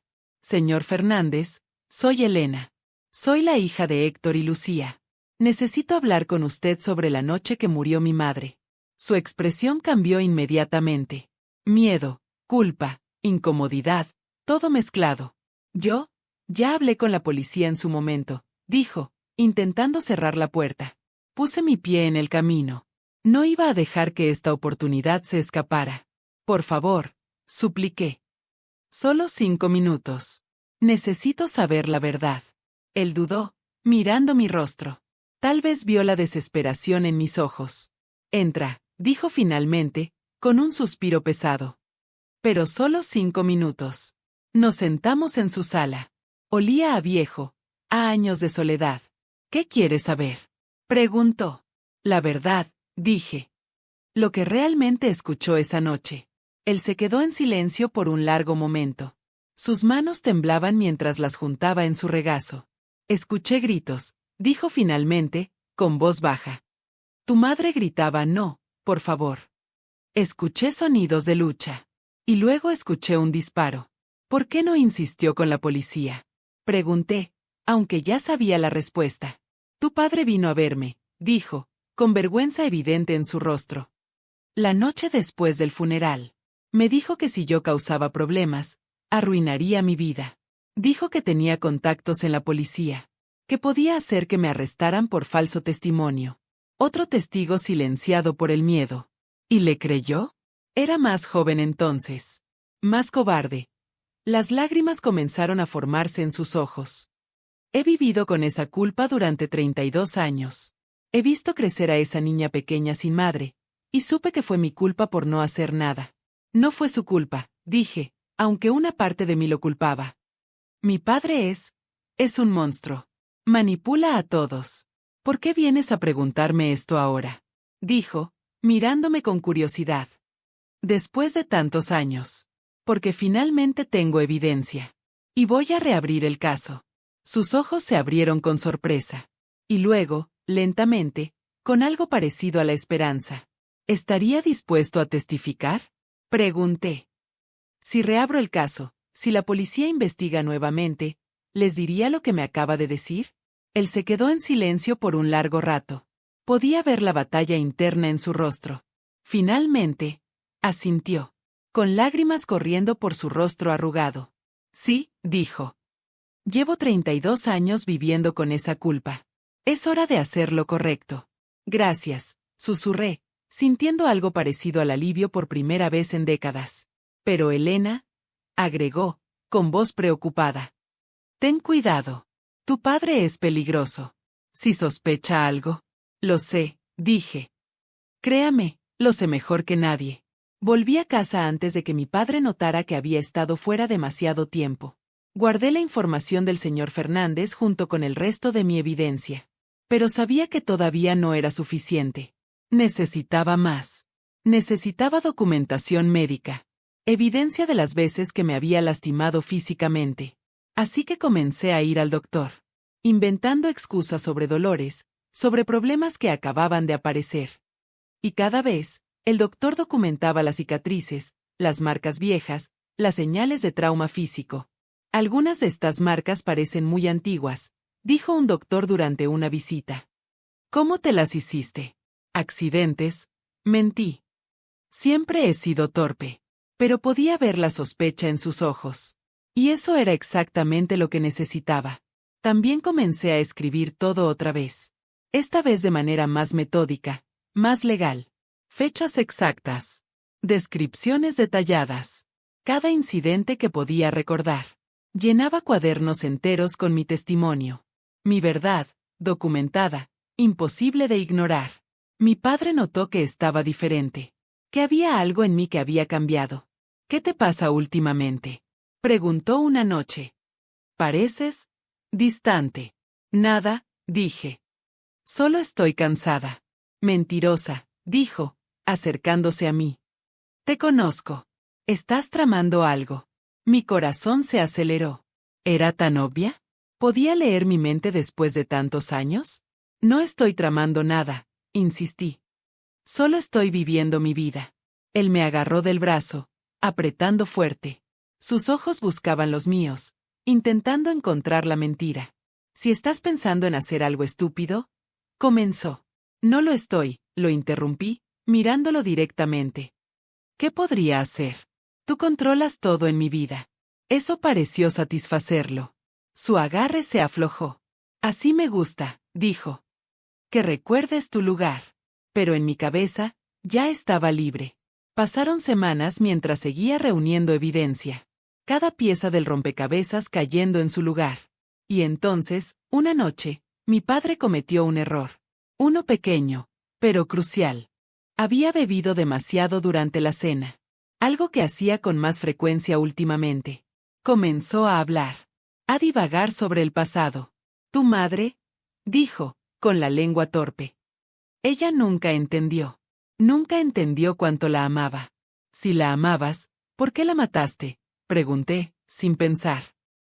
Señor Fernández, soy Elena. Soy la hija de Héctor y Lucía. Necesito hablar con usted sobre la noche que murió mi madre. Su expresión cambió inmediatamente. Miedo, culpa, incomodidad, todo mezclado. Yo, ya hablé con la policía en su momento, dijo, intentando cerrar la puerta. Puse mi pie en el camino. No iba a dejar que esta oportunidad se escapara. Por favor, supliqué. Solo 5 minutos. Necesito saber la verdad. Él dudó, mirando mi rostro. Tal vez vio la desesperación en mis ojos. Entra, dijo finalmente, con un suspiro pesado. Pero solo 5 minutos. Nos sentamos en su sala. Olía a viejo, a años de soledad. ¿Qué quieres saber?, preguntó. La verdad, dije. Lo que realmente escuchó esa noche. Él se quedó en silencio por un largo momento. Sus manos temblaban mientras las juntaba en su regazo. Escuché gritos, dijo finalmente, con voz baja. Tu madre gritaba no, por favor. Escuché sonidos de lucha. Y luego escuché un disparo. ¿Por qué no insistió con la policía?, pregunté, aunque ya sabía la respuesta. Tu padre vino a verme, dijo, con vergüenza evidente en su rostro. La noche después del funeral. Me dijo que si yo causaba problemas, arruinaría mi vida. Dijo que tenía contactos en la policía. Que podía hacer que me arrestaran por falso testimonio. Otro testigo silenciado por el miedo. ¿Y le creyó? Era más joven entonces. Más cobarde. Las lágrimas comenzaron a formarse en sus ojos. He vivido con esa culpa durante 32 años. He visto crecer a esa niña pequeña sin madre, y supe que fue mi culpa por no hacer nada. No fue su culpa, dije, aunque una parte de mí lo culpaba. Mi padre es un monstruo. Manipula a todos. ¿Por qué vienes a preguntarme esto ahora?, dijo, mirándome con curiosidad. Después de tantos años. Porque finalmente tengo evidencia. Y voy a reabrir el caso. Sus ojos se abrieron con sorpresa. Y luego, lentamente, con algo parecido a la esperanza. ¿Estaría dispuesto a testificar?, pregunté. Si reabro el caso, si la policía investiga nuevamente, ¿les diría lo que me acaba de decir? Él se quedó en silencio por un largo rato. Podía ver la batalla interna en su rostro. Finalmente, asintió. Con lágrimas corriendo por su rostro arrugado. Sí, dijo. Llevo 32 años viviendo con esa culpa. Es hora de hacer lo correcto. Gracias, susurré, sintiendo algo parecido al alivio por primera vez en décadas. Pero Elena, agregó, con voz preocupada. Ten cuidado. Tu padre es peligroso. Si sospecha algo. Lo sé, dije. Créame, lo sé mejor que nadie. Volví a casa antes de que mi padre notara que había estado fuera demasiado tiempo. Guardé la información del señor Fernández junto con el resto de mi evidencia. Pero sabía que todavía no era suficiente. Necesitaba más. Necesitaba documentación médica. Evidencia de las veces que me había lastimado físicamente. Así que comencé a ir al doctor. Inventando excusas sobre dolores, sobre problemas que acababan de aparecer. Y cada vez, el doctor documentaba las cicatrices, las marcas viejas, las señales de trauma físico. Algunas de estas marcas parecen muy antiguas, dijo un doctor durante una visita. ¿Cómo te las hiciste? ¿Accidentes? Mentí. Siempre he sido torpe. Pero podía ver la sospecha en sus ojos. Y eso era exactamente lo que necesitaba. También comencé a escribir todo otra vez. Esta vez de manera más metódica, más legal. Fechas exactas. Descripciones detalladas. Cada incidente que podía recordar. Llenaba cuadernos enteros con mi testimonio. Mi verdad, documentada, imposible de ignorar. Mi padre notó que estaba diferente. Que había algo en mí que había cambiado. ¿Qué te pasa últimamente? Preguntó una noche. ¿Pareces distante? Nada, dije. Solo estoy cansada. Mentirosa, dijo, acercándose a mí. Te conozco. Estás tramando algo. Mi corazón se aceleró. ¿Era tan obvia? ¿Podía leer mi mente después de tantos años? No estoy tramando nada, insistí. Solo estoy viviendo mi vida. Él me agarró del brazo, apretando fuerte. Sus ojos buscaban los míos, intentando encontrar la mentira. Si estás pensando en hacer algo estúpido, comenzó. No lo estoy, lo interrumpí, mirándolo directamente. ¿Qué podría hacer? Tú controlas todo en mi vida. Eso pareció satisfacerlo. Su agarre se aflojó. Así me gusta, dijo. Que recuerdes tu lugar. Pero en mi cabeza, ya estaba libre. Pasaron semanas mientras seguía reuniendo evidencia. Cada pieza del rompecabezas cayendo en su lugar. Y entonces, una noche, mi padre cometió un error. Uno pequeño, pero crucial. Había bebido demasiado durante la cena. Algo que hacía con más frecuencia últimamente. Comenzó a hablar. A divagar sobre el pasado. Tu madre, dijo, con la lengua torpe. Ella nunca entendió. Nunca entendió cuánto la amaba. Si la amabas, ¿por qué la mataste? Pregunté, sin pensar.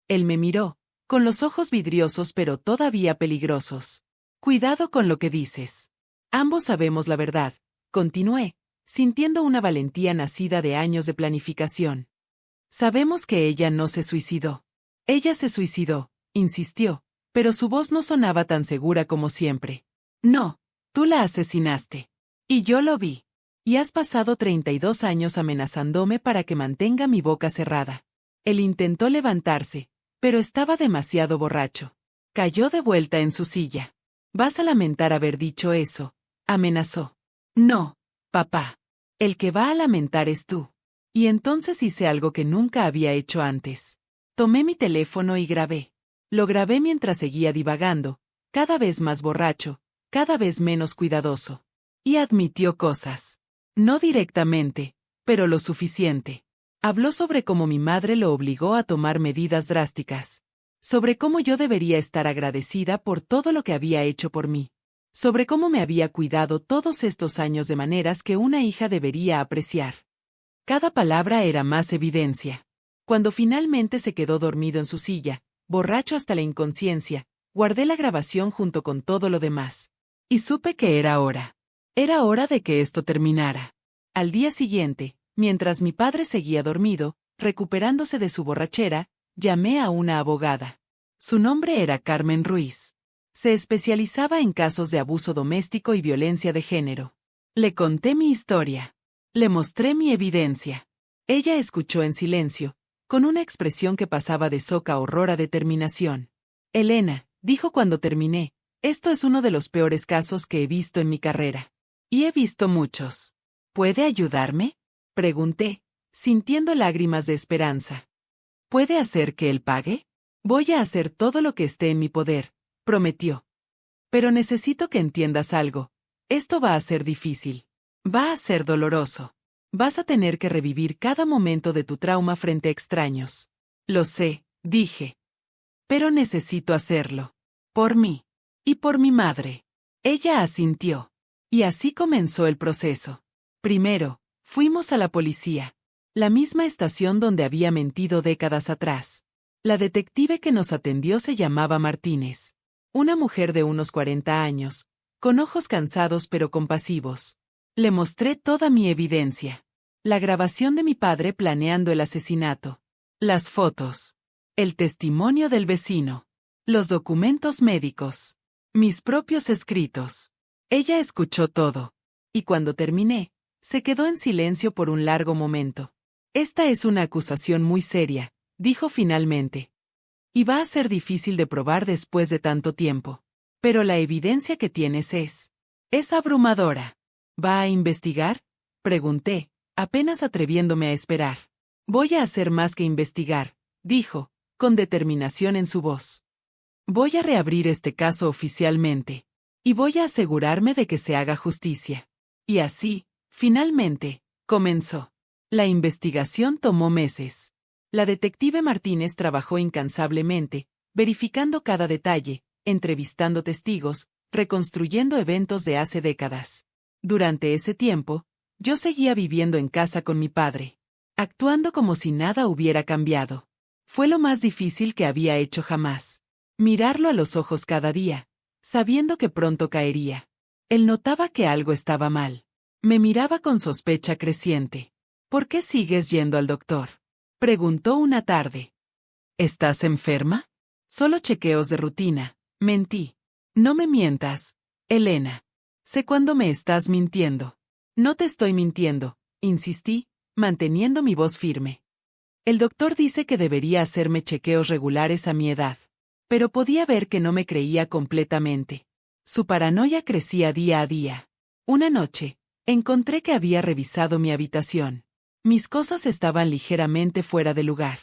Él me miró, con los ojos vidriosos pero todavía peligrosos. Cuidado con lo que dices. Ambos sabemos la verdad, continué, sintiendo una valentía nacida de años de planificación. Sabemos que ella no se suicidó. Ella se suicidó, insistió, pero su voz no sonaba tan segura como siempre. No, tú la asesinaste. Y yo lo vi. Y has pasado 32 años amenazándome para que mantenga mi boca cerrada. Él intentó levantarse, pero estaba demasiado borracho. Cayó de vuelta en su silla. Vas a lamentar haber dicho eso, amenazó. No, papá. El que va a lamentar es tú. Y entonces hice algo que nunca había hecho antes. Tomé mi teléfono y grabé. Lo grabé mientras seguía divagando, cada vez más borracho, cada vez menos cuidadoso. Y admitió cosas. No directamente, pero lo suficiente. Habló sobre cómo mi madre lo obligó a tomar medidas drásticas. Sobre cómo yo debería estar agradecida por todo lo que había hecho por mí. Sobre cómo me había cuidado todos estos años de maneras que una hija debería apreciar. Cada palabra era más evidencia. Cuando finalmente se quedó dormido en su silla, borracho hasta la inconsciencia, guardé la grabación junto con todo lo demás. Y supe que era hora. Era hora de que esto terminara. Al día siguiente, mientras mi padre seguía dormido, recuperándose de su borrachera, llamé a una abogada. Su nombre era Carmen Ruiz. Se especializaba en casos de abuso doméstico y violencia de género. Le conté mi historia. Le mostré mi evidencia. Ella escuchó en silencio, con una expresión que pasaba de soca horror a determinación. Elena, dijo cuando terminé, Esto es uno de los peores casos que he visto en mi carrera. Y he visto muchos. ¿Puede ayudarme?, pregunté, sintiendo lágrimas de esperanza. ¿Puede hacer que él pague? Voy a hacer todo lo que esté en mi poder, prometió. Pero necesito que entiendas algo. Esto va a ser difícil. Va a ser doloroso. Vas a tener que revivir cada momento de tu trauma frente a extraños. Lo sé, dije. Pero necesito hacerlo. Por mí. Y por mi madre. Ella asintió. Y así comenzó el proceso. Primero, fuimos a la policía. La misma estación donde había mentido décadas atrás. La detective que nos atendió se llamaba Martínez. Una mujer de unos 40 años, con ojos cansados pero compasivos. Le mostré toda mi evidencia. La grabación de mi padre planeando el asesinato. Las fotos. El testimonio del vecino. Los documentos médicos. Mis propios escritos. Ella escuchó todo. Y cuando terminé, se quedó en silencio por un largo momento. Esta es una acusación muy seria, dijo finalmente. Y va a ser difícil de probar después de tanto tiempo. Pero la evidencia que tienes es abrumadora. ¿Va a investigar?, pregunté, apenas atreviéndome a esperar. Voy a hacer más que investigar, dijo, con determinación en su voz. Voy a reabrir este caso oficialmente. Y voy a asegurarme de que se haga justicia. Y así, finalmente, comenzó. La investigación tomó meses. La detective Martínez trabajó incansablemente, verificando cada detalle, entrevistando testigos, reconstruyendo eventos de hace décadas. Durante ese tiempo, yo seguía viviendo en casa con mi padre, actuando como si nada hubiera cambiado. Fue lo más difícil que había hecho jamás. Mirarlo a los ojos cada día, sabiendo que pronto caería. Él notaba que algo estaba mal. Me miraba con sospecha creciente. ¿Por qué sigues yendo al doctor?, preguntó una tarde. ¿Estás enferma? Solo chequeos de rutina, mentí. No me mientas, Elena. Sé cuándo me estás mintiendo. No te estoy mintiendo, insistí, manteniendo mi voz firme. El doctor dice que debería hacerme chequeos regulares a mi edad. Pero podía ver que no me creía completamente. Su paranoia crecía día a día. Una noche, encontré que había revisado mi habitación. Mis cosas estaban ligeramente fuera de lugar.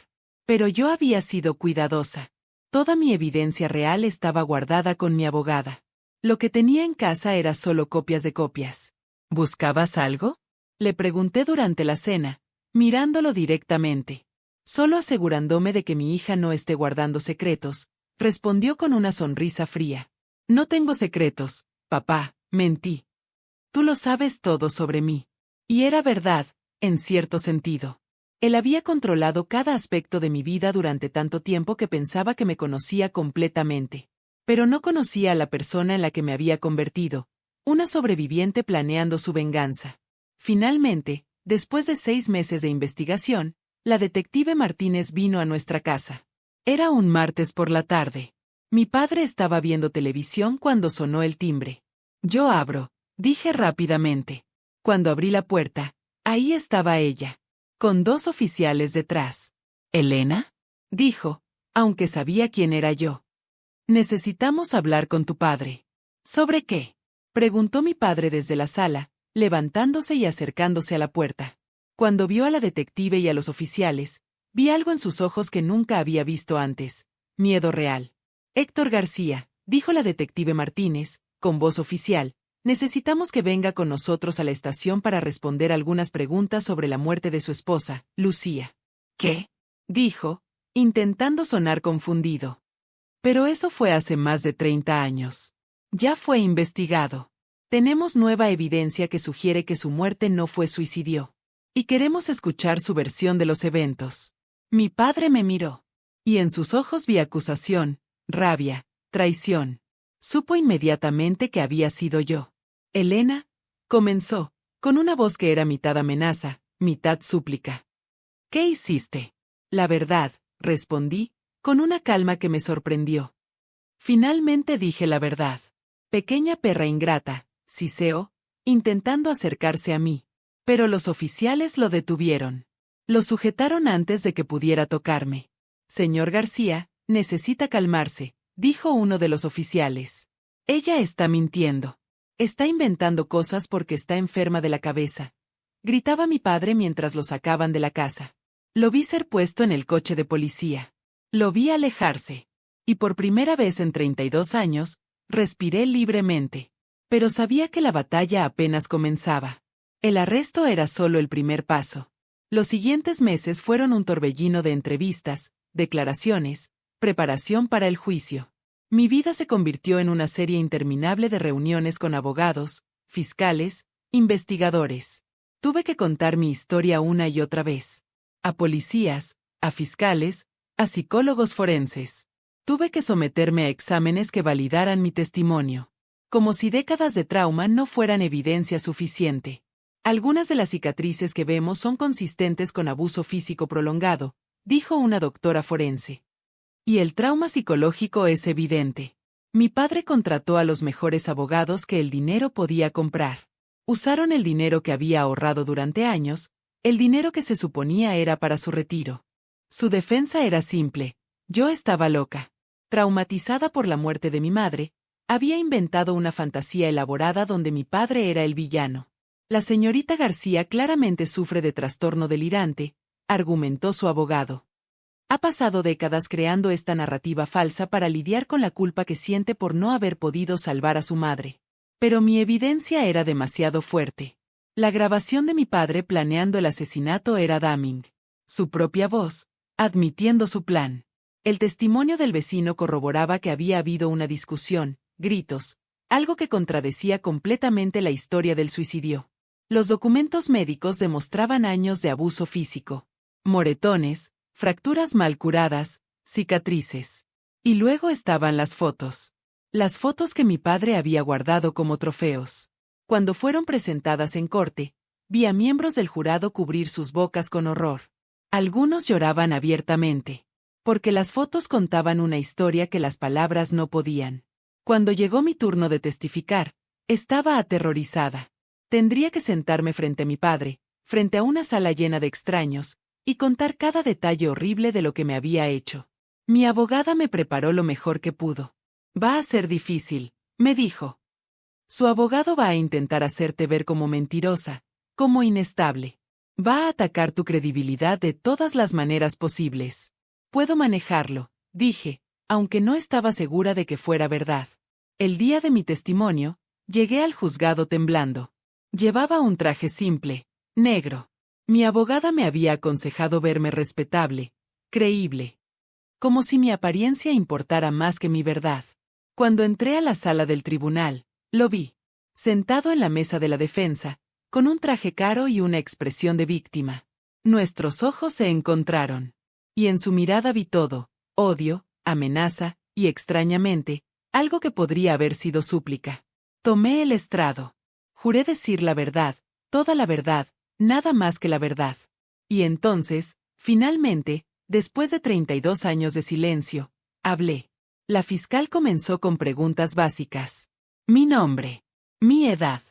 Pero yo había sido cuidadosa. Toda mi evidencia real estaba guardada con mi abogada. Lo que tenía en casa era solo copias de copias. ¿Buscabas algo?, le pregunté durante la cena, mirándolo directamente. Solo asegurándome de que mi hija no esté guardando secretos, respondió con una sonrisa fría. No tengo secretos, papá, mentí. Tú lo sabes todo sobre mí. Y era verdad, en cierto sentido. Él había controlado cada aspecto de mi vida durante tanto tiempo que pensaba que me conocía completamente. Pero no conocía a la persona en la que me había convertido, una sobreviviente planeando su venganza. Finalmente, después de 6 meses de investigación, la detective Martínez vino a nuestra casa. Era un martes por la tarde. Mi padre estaba viendo televisión cuando sonó el timbre. Yo abro, dije rápidamente. Cuando abrí la puerta, ahí estaba ella, con 2 oficiales detrás. ¿Elena?, dijo, aunque sabía quién era yo. Necesitamos hablar con tu padre. ¿Sobre qué?, preguntó mi padre desde la sala, levantándose y acercándose a la puerta. Cuando vio a la detective y a los oficiales, vi algo en sus ojos que nunca había visto antes. Miedo real. Héctor García, dijo la detective Martínez, con voz oficial, necesitamos que venga con nosotros a la estación para responder algunas preguntas sobre la muerte de su esposa, Lucía. ¿Qué?, dijo, intentando sonar confundido. Pero eso fue hace más de 30 años. Ya fue investigado. Tenemos nueva evidencia que sugiere que su muerte no fue suicidio. Y queremos escuchar su versión de los eventos. Mi padre me miró. Y en sus ojos vi acusación, rabia, traición. Supo inmediatamente que había sido yo. Elena, comenzó, con una voz que era mitad amenaza, mitad súplica. ¿Qué hiciste? La verdad, respondí, con una calma que me sorprendió. Finalmente dije la verdad. Pequeña perra ingrata, siseó, intentando acercarse a mí. Pero los oficiales lo detuvieron. Lo sujetaron antes de que pudiera tocarme. Señor García, necesita calmarse, dijo uno de los oficiales. Ella está mintiendo. Está inventando cosas porque está enferma de la cabeza. Gritaba mi padre mientras lo sacaban de la casa. Lo vi ser puesto en el coche de policía. Lo vi alejarse. Y por primera vez en 32 años, respiré libremente. Pero sabía que la batalla apenas comenzaba. El arresto era solo el primer paso. Los siguientes meses fueron un torbellino de entrevistas, declaraciones, preparación para el juicio. Mi vida se convirtió en una serie interminable de reuniones con abogados, fiscales, investigadores. Tuve que contar mi historia una y otra vez. A policías, a fiscales, a psicólogos forenses. Tuve que someterme a exámenes que validaran mi testimonio. Como si décadas de trauma no fueran evidencia suficiente. Algunas de las cicatrices que vemos son consistentes con abuso físico prolongado, dijo una doctora forense. Y el trauma psicológico es evidente. Mi padre contrató a los mejores abogados que el dinero podía comprar. Usaron el dinero que había ahorrado durante años, el dinero que se suponía era para su retiro. Su defensa era simple. Yo estaba loca. Traumatizada por la muerte de mi madre, había inventado una fantasía elaborada donde mi padre era el villano. La señorita García claramente sufre de trastorno delirante, argumentó su abogado. Ha pasado décadas creando esta narrativa falsa para lidiar con la culpa que siente por no haber podido salvar a su madre. Pero mi evidencia era demasiado fuerte. La grabación de mi padre planeando el asesinato era damning. Su propia voz, admitiendo su plan. El testimonio del vecino corroboraba que había habido una discusión, gritos, algo que contradecía completamente la historia del suicidio. Los documentos médicos demostraban años de abuso físico. Moretones, fracturas mal curadas, cicatrices. Y luego estaban las fotos. Las fotos que mi padre había guardado como trofeos. Cuando fueron presentadas en corte, vi a miembros del jurado cubrir sus bocas con horror. Algunos lloraban abiertamente. Porque las fotos contaban una historia que las palabras no podían. Cuando llegó mi turno de testificar, estaba aterrorizada. Tendría que sentarme frente a mi padre, frente a una sala llena de extraños, y contar cada detalle horrible de lo que me había hecho. Mi abogada me preparó lo mejor que pudo. Va a ser difícil, me dijo. Su abogado va a intentar hacerte ver como mentirosa, como inestable. Va a atacar tu credibilidad de todas las maneras posibles. Puedo manejarlo, dije, aunque no estaba segura de que fuera verdad. El día de mi testimonio, llegué al juzgado temblando. Llevaba un traje simple, negro. Mi abogada me había aconsejado verme respetable, creíble. Como si mi apariencia importara más que mi verdad. Cuando entré a la sala del tribunal, lo vi. Sentado en la mesa de la defensa, con un traje caro y una expresión de víctima. Nuestros ojos se encontraron. Y en su mirada vi todo, odio, amenaza, y extrañamente, algo que podría haber sido súplica. Tomé el estrado. Juré decir la verdad, toda la verdad, nada más que la verdad. Y entonces, finalmente, después de 32 años de silencio, hablé. La fiscal comenzó con preguntas básicas. Mi nombre. Mi edad.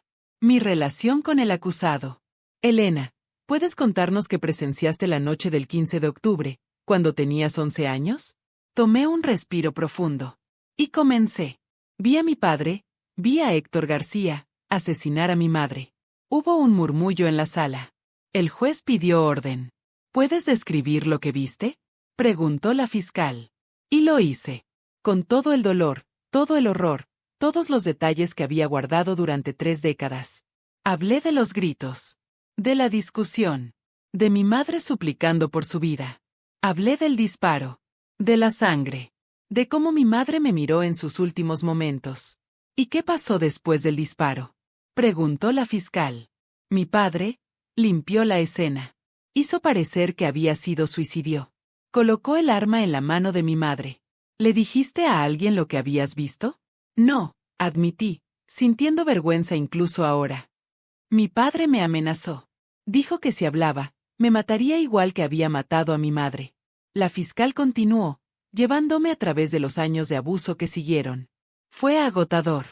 Mi relación con el acusado. Elena, ¿puedes contarnos qué presenciaste la noche del 15 de octubre, cuando tenías 11 años? Tomé un respiro profundo. Y comencé. Vi a mi padre, vi a Héctor García, asesinar a mi madre. Hubo un murmullo en la sala. El juez pidió orden. ¿Puedes describir lo que viste? Preguntó la fiscal. Y lo hice. Con todo el dolor, todo el horror, todos los detalles que había guardado durante 3 décadas. Hablé de los gritos. De la discusión. De mi madre suplicando por su vida. Hablé del disparo. De la sangre. De cómo mi madre me miró en sus últimos momentos. ¿Y qué pasó después del disparo? Preguntó la fiscal. Mi padre limpió la escena. Hizo parecer que había sido suicidio. Colocó el arma en la mano de mi madre. ¿Le dijiste a alguien lo que habías visto? No, admití, sintiendo vergüenza incluso ahora. Mi padre me amenazó. Dijo que si hablaba, me mataría igual que había matado a mi madre. La fiscal continuó, llevándome a través de los años de abuso que siguieron. Fue agotador.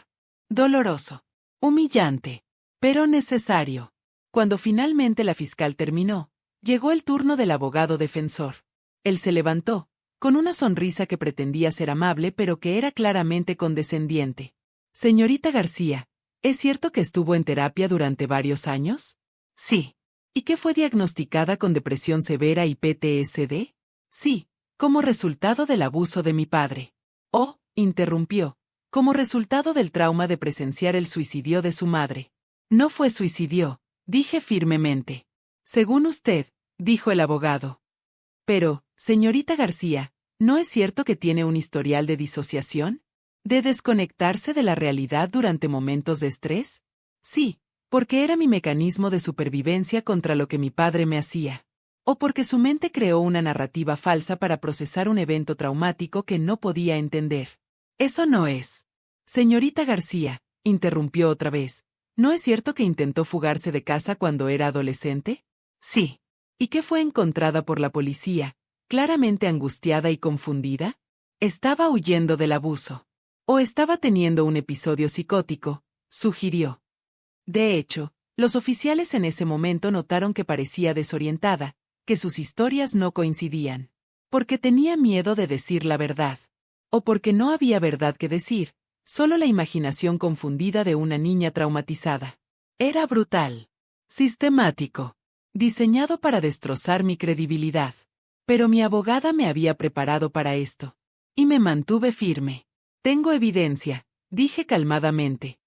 Doloroso. Humillante. Pero necesario. Cuando finalmente la fiscal terminó, llegó el turno del abogado defensor. Él se levantó, con una sonrisa que pretendía ser amable pero que era claramente condescendiente. Señorita García, ¿es cierto que estuvo en terapia durante varios años? Sí. ¿Y que fue diagnosticada con depresión severa y PTSD? Sí, como resultado del abuso de mi padre. Oh, interrumpió, como resultado del trauma de presenciar el suicidio de su madre. No fue suicidio, dije firmemente. Según usted, dijo el abogado. Pero, señorita García, ¿no es cierto que tiene un historial de disociación? ¿De desconectarse de la realidad durante momentos de estrés? Sí, porque era mi mecanismo de supervivencia contra lo que mi padre me hacía. O porque su mente creó una narrativa falsa para procesar un evento traumático que no podía entender. Eso no es. Señorita García, interrumpió otra vez, ¿no es cierto que intentó fugarse de casa cuando era adolescente? Sí. ¿Y que fue encontrada por la policía, claramente angustiada y confundida? Estaba huyendo del abuso. O estaba teniendo un episodio psicótico, sugirió. De hecho, los oficiales en ese momento notaron que parecía desorientada, que sus historias no coincidían. Porque tenía miedo de decir la verdad. O porque no había verdad que decir, solo la imaginación confundida de una niña traumatizada. Era brutal. Sistemático. Diseñado para destrozar mi credibilidad. Pero mi abogada me había preparado para esto. Y me mantuve firme. Tengo evidencia, dije calmadamente.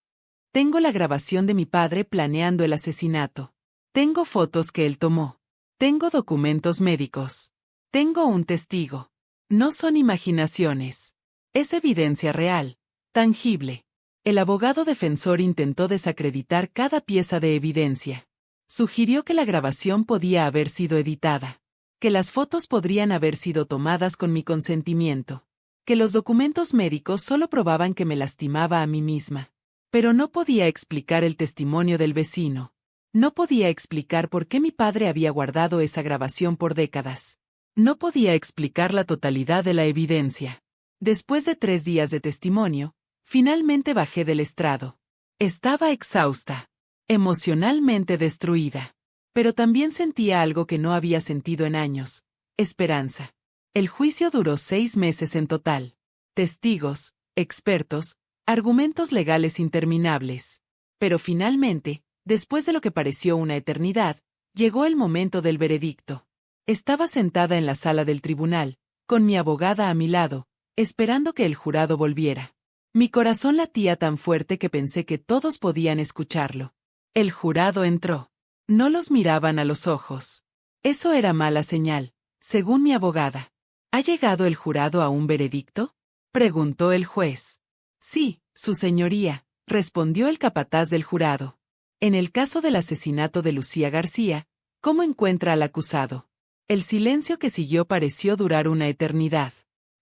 Tengo la grabación de mi padre planeando el asesinato. Tengo fotos que él tomó. Tengo documentos médicos. Tengo un testigo. No son imaginaciones. Es evidencia real, tangible. El abogado defensor intentó desacreditar cada pieza de evidencia. Sugirió que la grabación podía haber sido editada. Que las fotos podrían haber sido tomadas con mi consentimiento. Que los documentos médicos solo probaban que me lastimaba a mí misma. Pero no podía explicar el testimonio del vecino. No podía explicar por qué mi padre había guardado esa grabación por décadas. No podía explicar la totalidad de la evidencia. Después de 3 días de testimonio, finalmente bajé del estrado. Estaba exhausta, emocionalmente destruida. Pero también sentía algo que no había sentido en años: esperanza. El juicio duró 6 meses en total. Testigos, expertos, argumentos legales interminables. Pero finalmente, después de lo que pareció una eternidad, llegó el momento del veredicto. Estaba sentada en la sala del tribunal, con mi abogada a mi lado, esperando que el jurado volviera. Mi corazón latía tan fuerte que pensé que todos podían escucharlo. El jurado entró. No los miraban a los ojos. Eso era mala señal, según mi abogada. ¿Ha llegado el jurado a un veredicto?, preguntó el juez. Sí, su señoría, respondió el capataz del jurado. En el caso del asesinato de Lucía García, ¿cómo encuentra al acusado? El silencio que siguió pareció durar una eternidad.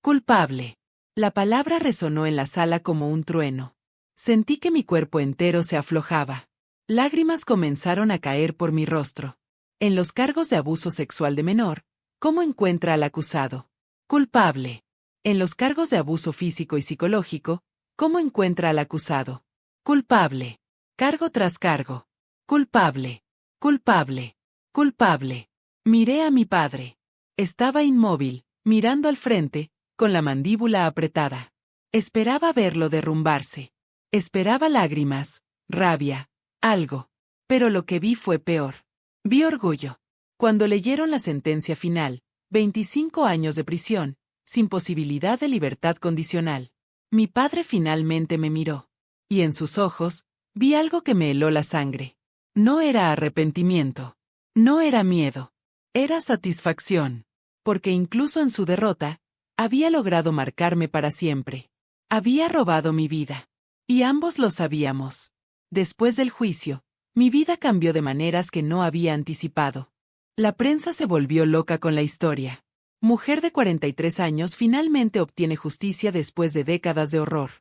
Culpable. La palabra resonó en la sala como un trueno. Sentí que mi cuerpo entero se aflojaba. Lágrimas comenzaron a caer por mi rostro. En los cargos de abuso sexual de menor, ¿cómo encuentra al acusado? Culpable. En los cargos de abuso físico y psicológico, ¿cómo encuentra al acusado? Culpable. Cargo tras cargo. Culpable. Culpable. Culpable. Miré a mi padre. Estaba inmóvil, mirando al frente, con la mandíbula apretada. Esperaba verlo derrumbarse. Esperaba lágrimas, rabia, algo. Pero lo que vi fue peor. Vi orgullo. Cuando leyeron la sentencia final, 25 años de prisión, sin posibilidad de libertad condicional. Mi padre finalmente me miró. Y en sus ojos, vi algo que me heló la sangre. No era arrepentimiento. No era miedo. Era satisfacción. Porque incluso en su derrota, había logrado marcarme para siempre. Había robado mi vida. Y ambos lo sabíamos. Después del juicio, mi vida cambió de maneras que no había anticipado. La prensa se volvió loca con la historia. Mujer de 43 años finalmente obtiene justicia después de décadas de horror.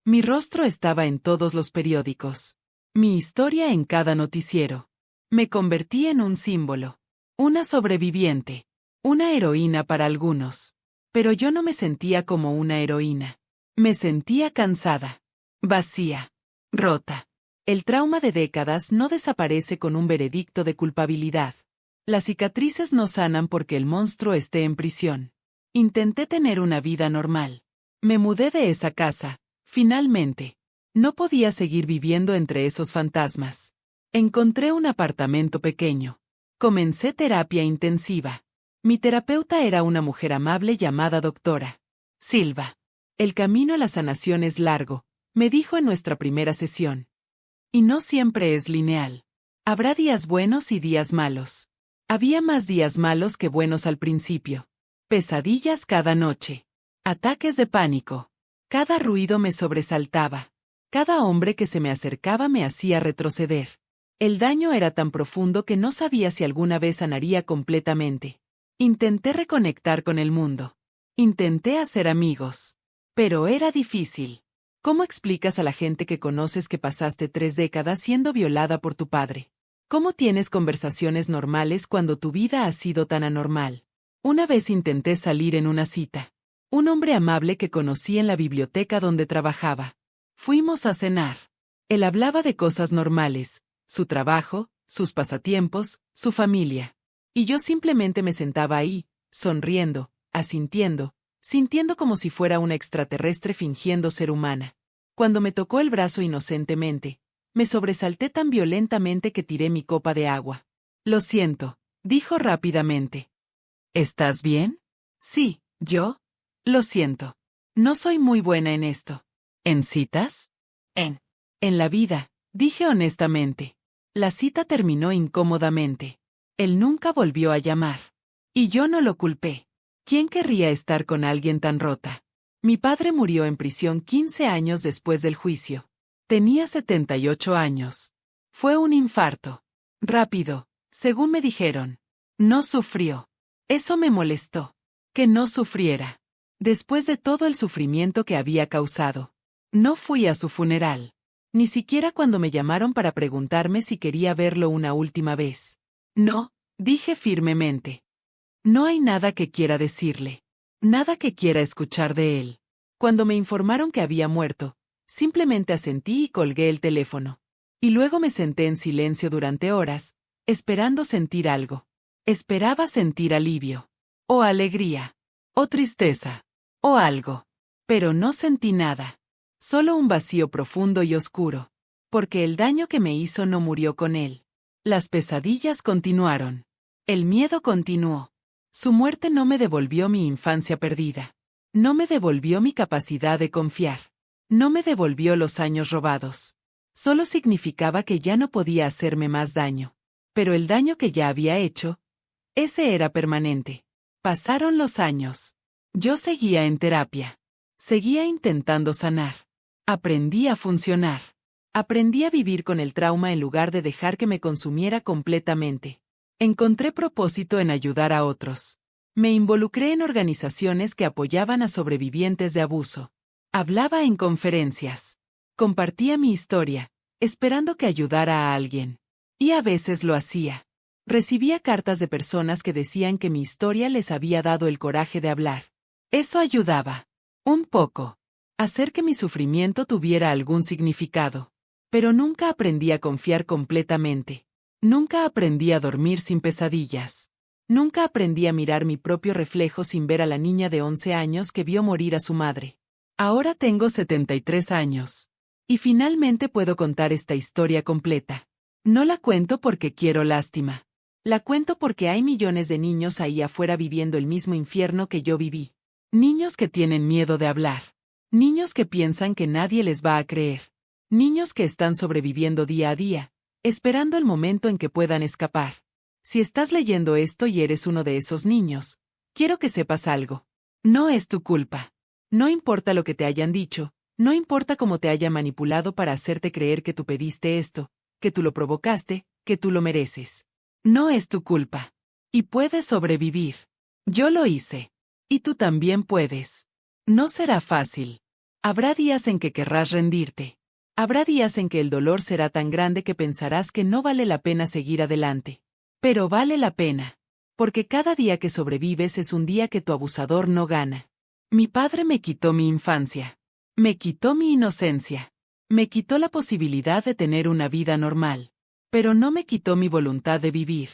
Mi rostro estaba en todos los periódicos. Mi historia en cada noticiero. Me convertí en un símbolo. Una sobreviviente. Una heroína para algunos. Pero yo no me sentía como una heroína. Me sentía cansada. Vacía. Rota. El trauma de décadas no desaparece con un veredicto de culpabilidad. Las cicatrices no sanan porque el monstruo esté en prisión. Intenté tener una vida normal. Me mudé de esa casa, finalmente. No podía seguir viviendo entre esos fantasmas. Encontré un apartamento pequeño. Comencé terapia intensiva. Mi terapeuta era una mujer amable llamada doctora Silva. El camino a la sanación es largo, me dijo en nuestra primera sesión. Y no siempre es lineal. Habrá días buenos y días malos. Había más días malos que buenos al principio. Pesadillas cada noche. Ataques de pánico. Cada ruido me sobresaltaba. Cada hombre que se me acercaba me hacía retroceder. El daño era tan profundo que no sabía si alguna vez sanaría completamente. Intenté reconectar con el mundo. Intenté hacer amigos. Pero era difícil. ¿Cómo explicas a la gente que conoces que pasaste 3 décadas siendo violada por tu padre? ¿Cómo tienes conversaciones normales cuando tu vida ha sido tan anormal? Una vez intenté salir en una cita. Un hombre amable que conocí en la biblioteca donde trabajaba. Fuimos a cenar. Él hablaba de cosas normales, su trabajo, sus pasatiempos, su familia. Y yo simplemente me sentaba ahí, sonriendo, asintiendo, sintiendo como si fuera una extraterrestre fingiendo ser humana. Cuando me tocó el brazo inocentemente, me sobresalté tan violentamente que tiré mi copa de agua. Lo siento, dijo rápidamente. ¿Estás bien? Sí, yo. Lo siento. No soy muy buena en esto. ¿En citas? En la vida, dije honestamente. La cita terminó incómodamente. Él nunca volvió a llamar. Y yo no lo culpé. ¿Quién querría estar con alguien tan rota? Mi padre murió en prisión 15 años después del juicio. Tenía 78 años. Fue un infarto. Rápido, según me dijeron. No sufrió. Eso me molestó. Que no sufriera. Después de todo el sufrimiento que había causado. No fui a su funeral. Ni siquiera cuando me llamaron para preguntarme si quería verlo una última vez. No, dije firmemente. No hay nada que quiera decirle. Nada que quiera escuchar de él. Cuando me informaron que había muerto, simplemente asentí y colgué el teléfono. Y luego me senté en silencio durante horas, esperando sentir algo. Esperaba sentir alivio. O alegría. O tristeza. O algo. Pero no sentí nada. Solo un vacío profundo y oscuro. Porque el daño que me hizo no murió con él. Las pesadillas continuaron. El miedo continuó. Su muerte no me devolvió mi infancia perdida. No me devolvió mi capacidad de confiar. No me devolvió los años robados. Solo significaba que ya no podía hacerme más daño. Pero el daño que ya había hecho, ese era permanente. Pasaron los años. Yo seguía en terapia. Seguía intentando sanar. Aprendí a funcionar. Aprendí a vivir con el trauma en lugar de dejar que me consumiera completamente. Encontré propósito en ayudar a otros. Me involucré en organizaciones que apoyaban a sobrevivientes de abuso. Hablaba en conferencias. Compartía mi historia, esperando que ayudara a alguien. Y a veces lo hacía. Recibía cartas de personas que decían que mi historia les había dado el coraje de hablar. Eso ayudaba. Un poco. Hacer que mi sufrimiento tuviera algún significado. Pero nunca aprendí a confiar completamente. Nunca aprendí a dormir sin pesadillas. Nunca aprendí a mirar mi propio reflejo sin ver a la niña de 11 años que vio morir a su madre. Ahora tengo 73 años. Y finalmente puedo contar esta historia completa. No la cuento porque quiero lástima. La cuento porque hay millones de niños ahí afuera viviendo el mismo infierno que yo viví. Niños que tienen miedo de hablar. Niños que piensan que nadie les va a creer. Niños que están sobreviviendo día a día, esperando el momento en que puedan escapar. Si estás leyendo esto y eres uno de esos niños, quiero que sepas algo. No es tu culpa. No importa lo que te hayan dicho, no importa cómo te haya manipulado para hacerte creer que tú pediste esto, que tú lo provocaste, que tú lo mereces. No es tu culpa. Y puedes sobrevivir. Yo lo hice. Y tú también puedes. No será fácil. Habrá días en que querrás rendirte. Habrá días en que el dolor será tan grande que pensarás que no vale la pena seguir adelante. Pero vale la pena. Porque cada día que sobrevives es un día que tu abusador no gana. Mi padre me quitó mi infancia. Me quitó mi inocencia. Me quitó la posibilidad de tener una vida normal. Pero no me quitó mi voluntad de vivir.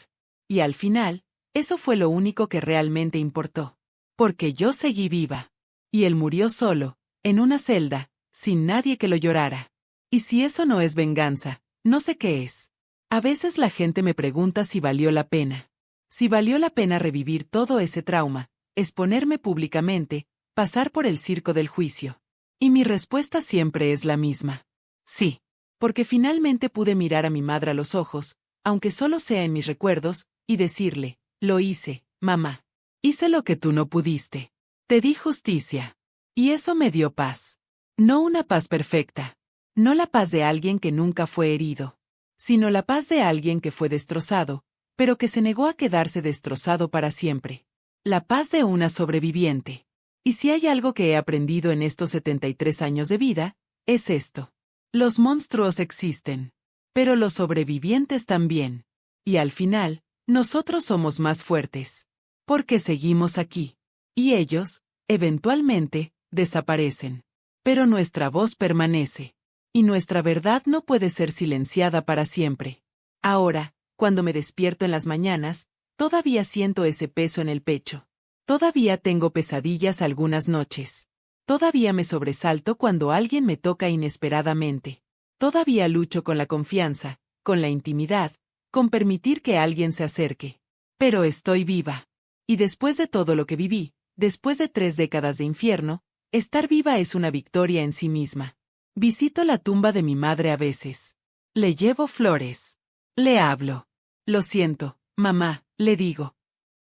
Y al final, eso fue lo único que realmente importó. Porque yo seguí viva. Y él murió solo, en una celda, sin nadie que lo llorara. Y si eso no es venganza, no sé qué es. A veces la gente me pregunta si valió la pena. Si valió la pena revivir todo ese trauma, exponerme públicamente, pasar por el circo del juicio. Y mi respuesta siempre es la misma. Sí. Porque finalmente pude mirar a mi madre a los ojos, aunque solo sea en mis recuerdos, y decirle, lo hice, mamá. Hice lo que tú no pudiste. Te di justicia. Y eso me dio paz. No una paz perfecta. No la paz de alguien que nunca fue herido. Sino la paz de alguien que fue destrozado, pero que se negó a quedarse destrozado para siempre. La paz de una sobreviviente. Y si hay algo que he aprendido en estos 73 años de vida, es esto. Los monstruos existen. Pero los sobrevivientes también. Y al final, nosotros somos más fuertes. Porque seguimos aquí. Y ellos, eventualmente, desaparecen. Pero nuestra voz permanece. Y nuestra verdad no puede ser silenciada para siempre. Ahora, cuando me despierto en las mañanas, todavía siento ese peso en el pecho. Todavía tengo pesadillas algunas noches. Todavía me sobresalto cuando alguien me toca inesperadamente. Todavía lucho con la confianza, con la intimidad, con permitir que alguien se acerque. Pero estoy viva. Y después de todo lo que viví, después de 3 décadas de infierno, estar viva es una victoria en sí misma. Visito la tumba de mi madre a veces. Le llevo flores. Le hablo. Lo siento, mamá, le digo.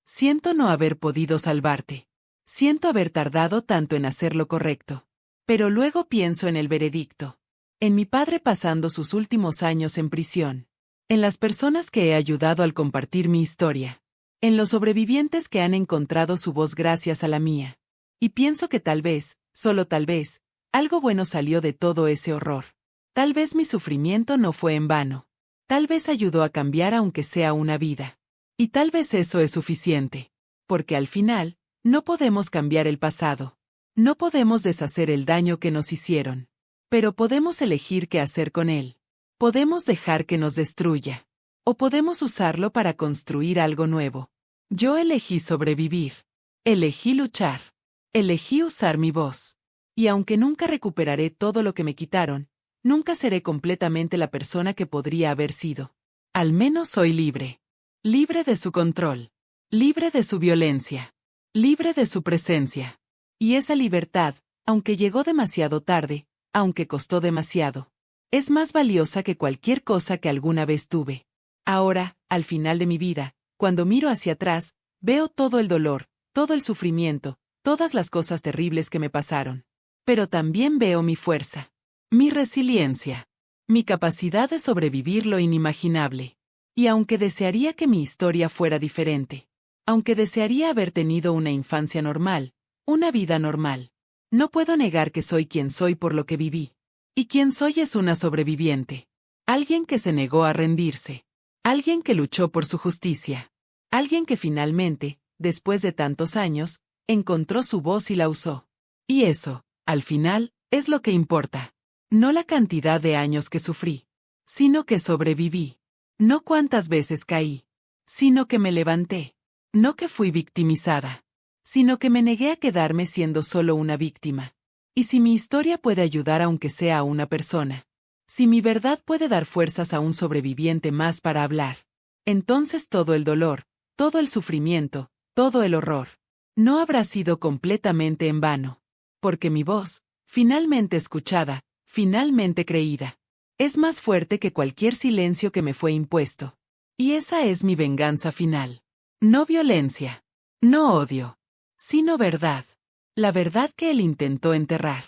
Siento no haber podido salvarte. Siento haber tardado tanto en hacer lo correcto. Pero luego pienso en el veredicto. En mi padre pasando sus últimos años en prisión. En las personas que he ayudado al compartir mi historia. En los sobrevivientes que han encontrado su voz gracias a la mía. Y pienso que tal vez, solo tal vez, algo bueno salió de todo ese horror. Tal vez mi sufrimiento no fue en vano. Tal vez ayudó a cambiar aunque sea una vida. Y tal vez eso es suficiente. Porque al final, no podemos cambiar el pasado. No podemos deshacer el daño que nos hicieron. Pero podemos elegir qué hacer con él. Podemos dejar que nos destruya. O podemos usarlo para construir algo nuevo. Yo elegí sobrevivir. Elegí luchar. Elegí usar mi voz. Y aunque nunca recuperaré todo lo que me quitaron, nunca seré completamente la persona que podría haber sido. Al menos soy libre. Libre de su control. Libre de su violencia. Libre de su presencia. Y esa libertad, aunque llegó demasiado tarde, aunque costó demasiado, es más valiosa que cualquier cosa que alguna vez tuve. Ahora, al final de mi vida, cuando miro hacia atrás, veo todo el dolor, todo el sufrimiento, todas las cosas terribles que me pasaron. Pero también veo mi fuerza, mi resiliencia, mi capacidad de sobrevivir lo inimaginable. Y aunque desearía que mi historia fuera diferente, aunque desearía haber tenido una infancia normal, una vida normal, no puedo negar que soy quien soy por lo que viví. Y quien soy es una sobreviviente. Alguien que se negó a rendirse. Alguien que luchó por su justicia. Alguien que finalmente, después de tantos años, encontró su voz y la usó. Y eso, al final, es lo que importa. No la cantidad de años que sufrí, sino que sobreviví. No cuántas veces caí, sino que me levanté. No que fui victimizada, sino que me negué a quedarme siendo solo una víctima. Y si mi historia puede ayudar aunque sea a una persona, si mi verdad puede dar fuerzas a un sobreviviente más para hablar, entonces todo el dolor, todo el sufrimiento, todo el horror, no habrá sido completamente en vano. Porque mi voz, finalmente escuchada, finalmente creída, es más fuerte que cualquier silencio que me fue impuesto. Y esa es mi venganza final. No violencia. No odio. Sino verdad. La verdad que él intentó enterrar.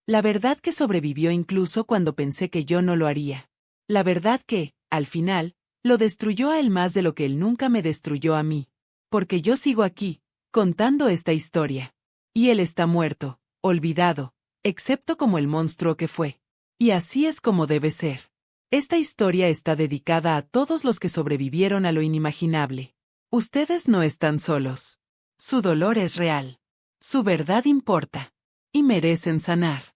La verdad que sobrevivió incluso cuando pensé que yo no lo haría. La verdad que, al final, lo destruyó a él más de lo que él nunca me destruyó a mí. Porque yo sigo aquí, contando esta historia. Y él está muerto, olvidado, excepto como el monstruo que fue. Y así es como debe ser. Esta historia está dedicada a todos los que sobrevivieron a lo inimaginable. Ustedes no están solos. Su dolor es real. Su verdad importa. Y merecen sanar.